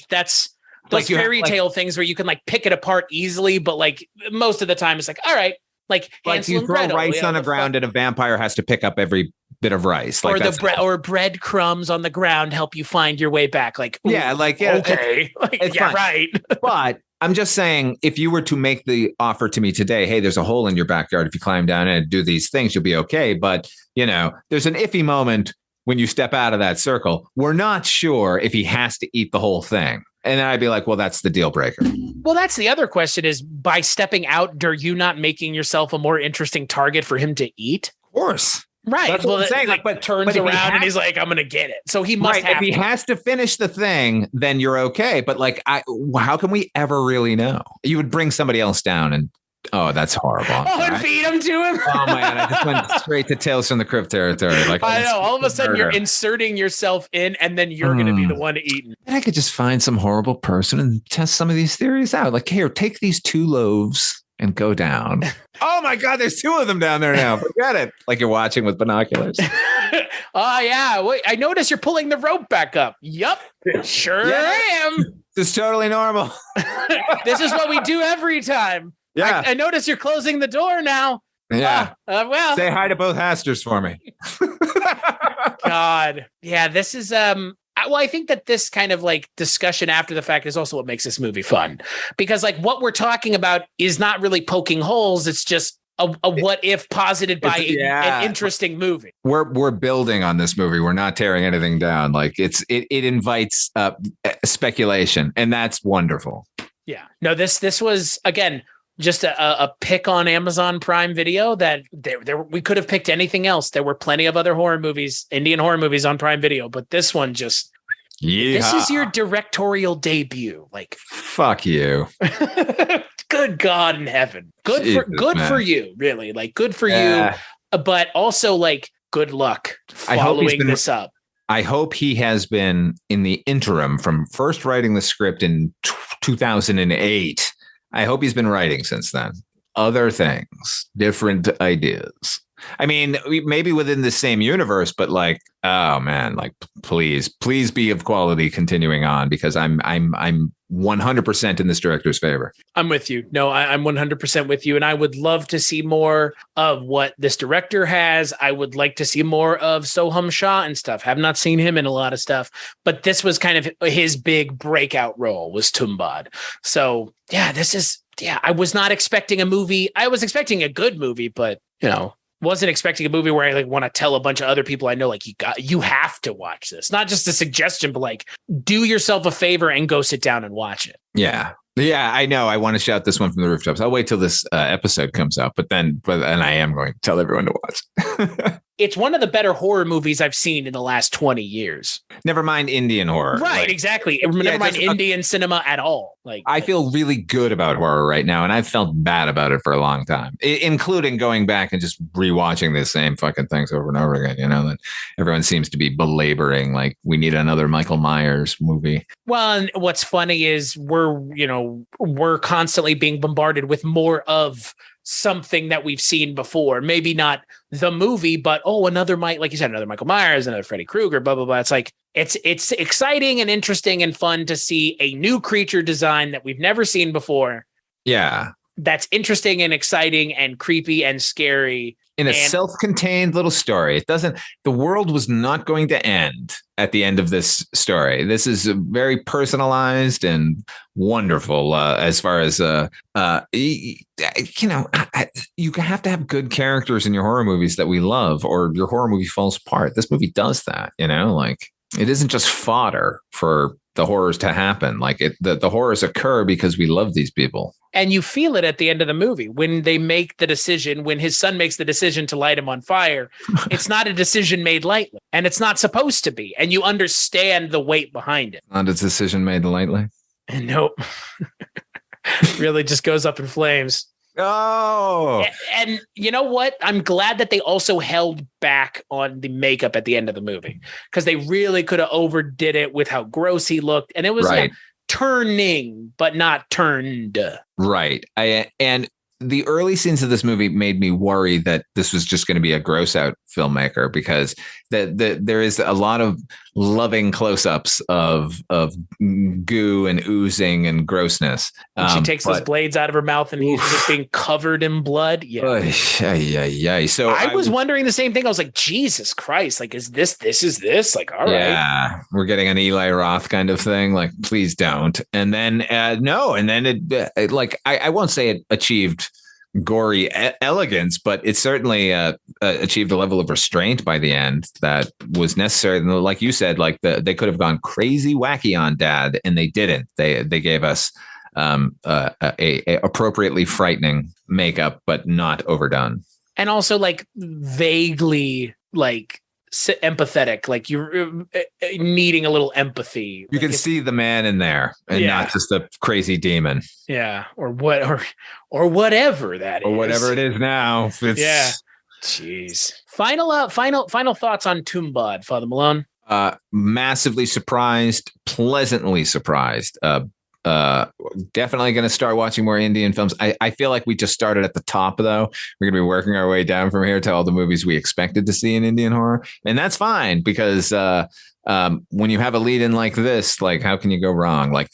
that's those fairy tale things where you can like pick it apart easily, but like most of the time it's like, all right, like you throw rice on the ground and a vampire has to pick up every bit of rice, like, or breadcrumbs on the ground help you find your way back. Like, okay, it's right. But I'm just saying, if you were to make the offer to me today, hey, there's a hole in your backyard. If you climb down and do these things, you'll be okay. But there's an iffy moment when you step out of that circle. We're not sure if he has to eat the whole thing. And then I'd be like, well, that's the deal breaker. Well, that's the other question is, by stepping out, are you not making yourself a more interesting target for him to eat? Of course. Right. That's what I'm saying. But turns around and he's like, I'm going to get it. So he must have. If he has to finish the thing, then you're okay. But like, how can we ever really know? You would bring somebody else down and, oh, that's horrible. And feed him to him. Oh man, I just went straight to Tales from the Crypt territory. Like, I know. All of a sudden you're inserting yourself in, and then you're going to be the one eating. And I could just find some horrible person and test some of these theories out. Like, here, take these 2 loaves and go down. Oh my God, there's 2 of them down there now. Forget it. Like you're watching with binoculars. Oh yeah. Wait, I notice you're pulling the rope back up. Yup. Sure am. This is totally normal. This is what we do every time. Yeah. I notice you're closing the door now. Yeah. Well, say hi to both Hastars for me. God. Yeah, this is I think that this kind of like discussion after the fact is also what makes this movie fun, because like what we're talking about is not really poking holes. It's just a what if posited by an interesting movie. We're building on this movie. We're not tearing anything down. Like it invites speculation, and that's wonderful. Yeah. No, this was, again, just a pick on Amazon Prime Video that we could have picked anything else. There were plenty of other horror movies, Indian horror movies on Prime Video, but this one just, this is your directorial debut. Like, fuck you. Good God in heaven. Good for you, really. Like, good for you. But also like, good luck following this up. I hope he has been, in the interim from first writing the script in 2008. I hope he's been writing since then. Other things, different ideas. I mean, maybe within the same universe, but like, oh man, like please be of quality continuing on, because I'm 100% in this director's favor. I'm with you. No, I'm 100% with you. And I would love to see more of what this director has. I would like to see more of Sohum Shah and stuff. Have not seen him in a lot of stuff, but this was kind of his big breakout role, was Tumbbad. So yeah, I was not expecting a movie. I was expecting a good movie, but wasn't expecting a movie where I like want to tell a bunch of other people I know, like, you have to watch this. Not just a suggestion, but like, do yourself a favor and go sit down and watch it. Yeah. Yeah, I know. I want to shout this one from the rooftops. I'll wait till this episode comes out, but I am going to tell everyone to watch. It's one of the better horror movies I've seen in the last 20 years. Never mind Indian horror. Right, exactly. Never mind Indian cinema at all. Like, I feel really good about horror right now, and I've felt bad about it for a long time, including going back and just rewatching the same fucking things over and over again. That everyone seems to be belaboring, like we need another Michael Myers movie. Well, and what's funny is we're constantly being bombarded with more of something that we've seen before. Maybe not the movie, but another Michael Myers, another Freddy Krueger, blah blah blah. It's like it's exciting and interesting and fun to see a new creature design that we've never seen before. Yeah, that's interesting and exciting and creepy and scary. In a self-contained little story. The world was not going to end at the end of this story. This is very personalized and wonderful as far as, you have to have good characters in your horror movies that we love, or your horror movie falls apart. This movie does that, like it isn't just fodder for the horrors to happen. Like the horrors occur because we love these people. And you feel it at the end of the movie when they make the decision, when his son makes the decision to light him on fire. It's not a decision made lightly, and it's not supposed to be. And you understand the weight behind it. Not a decision made lightly. And nope. Really just goes up in flames. Oh. And you know what? I'm glad that they also held back on the makeup at the end of the movie, because they really could have overdid it with how gross he looked. And it was right. Turning, but not turned. Right. And the early scenes of this movie made me worry that this was just going to be a gross out filmmaker, because there is a lot of loving close-ups of goo and oozing and grossness. When she takes those blades out of her mouth and he's just being covered in blood. Yeah. So I was wondering the same thing. I was like, Jesus Christ, like, is this? Like, all right. Yeah, we're getting an Eli Roth kind of thing. Like, please don't. And then no. And then it like, I won't say it achieved gory elegance, but it certainly achieved a level of restraint by the end that was necessary. And like you said, like they could have gone crazy wacky on Dad, and they didn't. They gave us a appropriately frightening makeup, but not overdone, and also like vaguely like empathetic, like you're needing a little empathy. You can see the man in there, and not just a crazy demon. Yeah, or whatever that is, or whatever it is now. Jeez. Final thoughts on Tumbbad, Father Malone. Massively surprised, pleasantly surprised. Definitely going to start watching more Indian films. I feel like we just started at the top, though. We're going to be working our way down from here to all the movies we expected to see in Indian horror. And that's fine, because when you have a lead in like this, like, how can you go wrong? Like,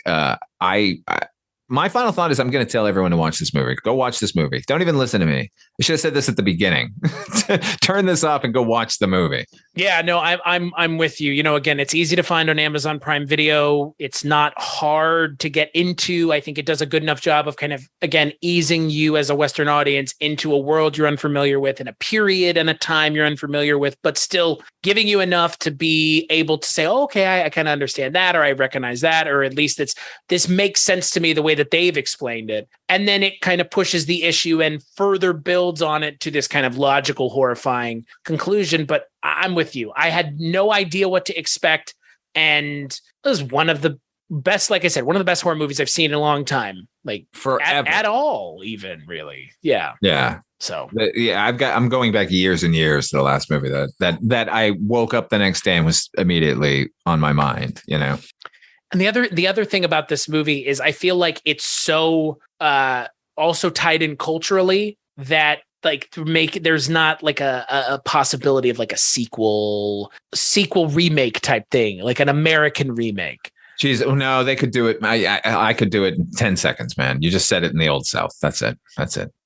my final thought is I'm going to tell everyone to watch this movie. Go watch this movie. Don't even listen to me. I should have said this at the beginning. Turn this off and go watch the movie. Yeah, no, I'm with you. You know, again, it's easy to find on Amazon Prime Video. It's not hard to get into. I think it does a good enough job of kind of, again, easing you as a Western audience into a world you're unfamiliar with, and a period and a time you're unfamiliar with, but still giving you enough to be able to say, oh, okay, I kind of understand that, or I recognize that, or at least this makes sense to me the way that they've explained it. And then it kind of pushes the issue and further builds on it to this kind of logical, horrifying conclusion. But I'm with you. I had no idea what to expect. And it was one of the best, like I said, one of the best horror movies I've seen in a long time. Like forever. At all, even, really. Yeah. Yeah. So I'm going back years and years to the last movie that I woke up the next day and was immediately on my mind, you know. And the other thing about this movie is I feel like it's so also tied in culturally that like there's not like a possibility of like a sequel remake type thing, like an American remake. Jeez, oh no, they could do it. I could do it in 10 seconds, man. You just said it in the old South. That's it.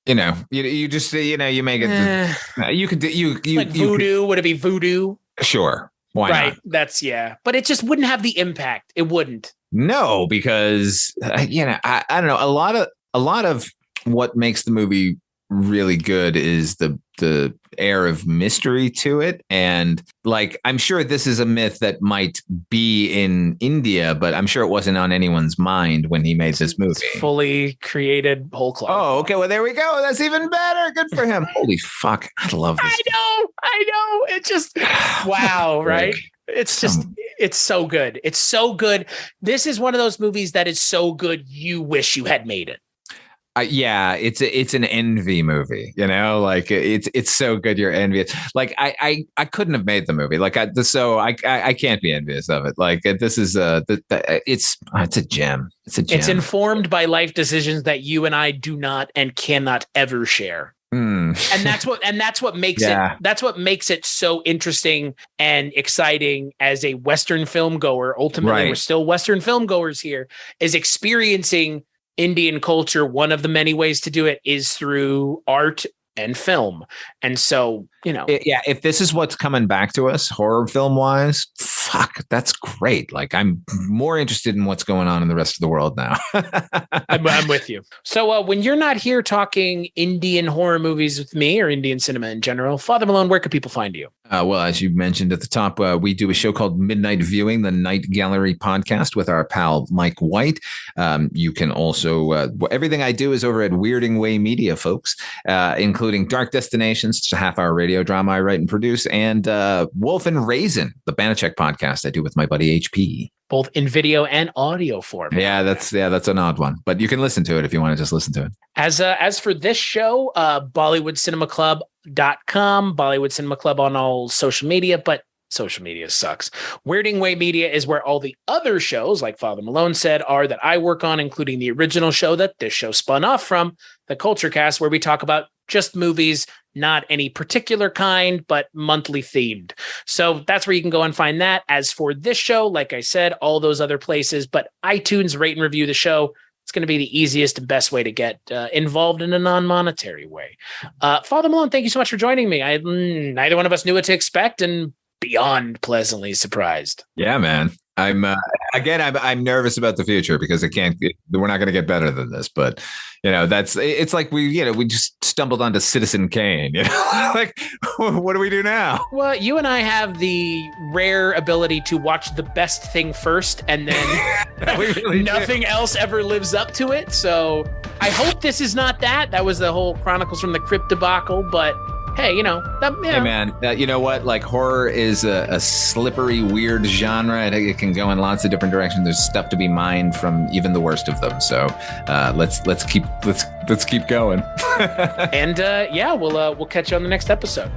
You know, you just, you know, you make it. You could do you like voodoo. Would it be voodoo? Sure. Why right. not? That's but it just wouldn't have the impact. It wouldn't. No, because you know, I don't know. A lot of what makes the movie really good is the air of mystery to it. And like, I'm sure this is a myth that might be in India, but I'm sure it wasn't on anyone's mind when he made this movie. It's fully created whole cloth. Oh, okay. Well, there we go. That's even better. Good for him. Holy fuck. I love this. I know. It just, wow. Right. It's just, it's so good. It's so good. This is one of those movies that is so good, you wish you had made it. Yeah, it's an envy movie, you know, like it's so good you're envious. Like I couldn't have made the movie. Like I can't be envious of it. Like this is it's a gem. It's a gem. It's informed by life decisions that you and I do not and cannot ever share. And that's what makes it so interesting and exciting as a Western film goer. Ultimately, We're still Western film goers here, is experiencing Indian culture. One of the many ways to do it is through art and film. And so, if this is what's coming back to us horror film wise, fuck, that's great. Like, I'm more interested in what's going on in the rest of the world now. I'm with you. So when you're not here talking Indian horror movies with me or Indian cinema in general, Father Malone, where can people find you? Well, as you mentioned at the top, we do a show called Midnight Viewing, the Night Gallery podcast with our pal Mike White. You can also, everything I do is over at Weirding Way Media, folks, including Dark Destinations, it's a half-hour radio drama I write and produce, and Wolf and Raisin, the Banachek podcast I do with my buddy HP. Both in video and audio form. Yeah, that's an odd one, but you can listen to it if you want to just listen to it. As for this show, BollywoodCinemaClub.com, Bollywood Cinema Club on all social media, but social media sucks. Weirding Way Media is where all the other shows, like Father Malone said, are that I work on, including the original show that this show spun off from, the Culture Cast, where we talk about just movies, not any particular kind, but monthly themed. So that's where you can go and find that. As for this show, like I said, all those other places, but iTunes, rate and review the show. It's going to be the easiest and best way to get involved in a non-monetary way. Father Malone, thank you so much for joining me. Neither one of us knew what to expect, and beyond pleasantly surprised. Yeah, man. I'm nervous about the future because we're not going to get better than this, but it's like we just stumbled onto Citizen Kane, like what do we do now? Well, you and I have the rare ability to watch the best thing first and then really nothing else ever lives up to it. So I hope this is not that. That was the whole Chronicles from the Crypt debacle, but hey, Hey, man, you know what? Like, horror is a slippery, weird genre. It can go in lots of different directions. There's stuff to be mined from even the worst of them. So let's keep going. And we'll catch you on the next episode.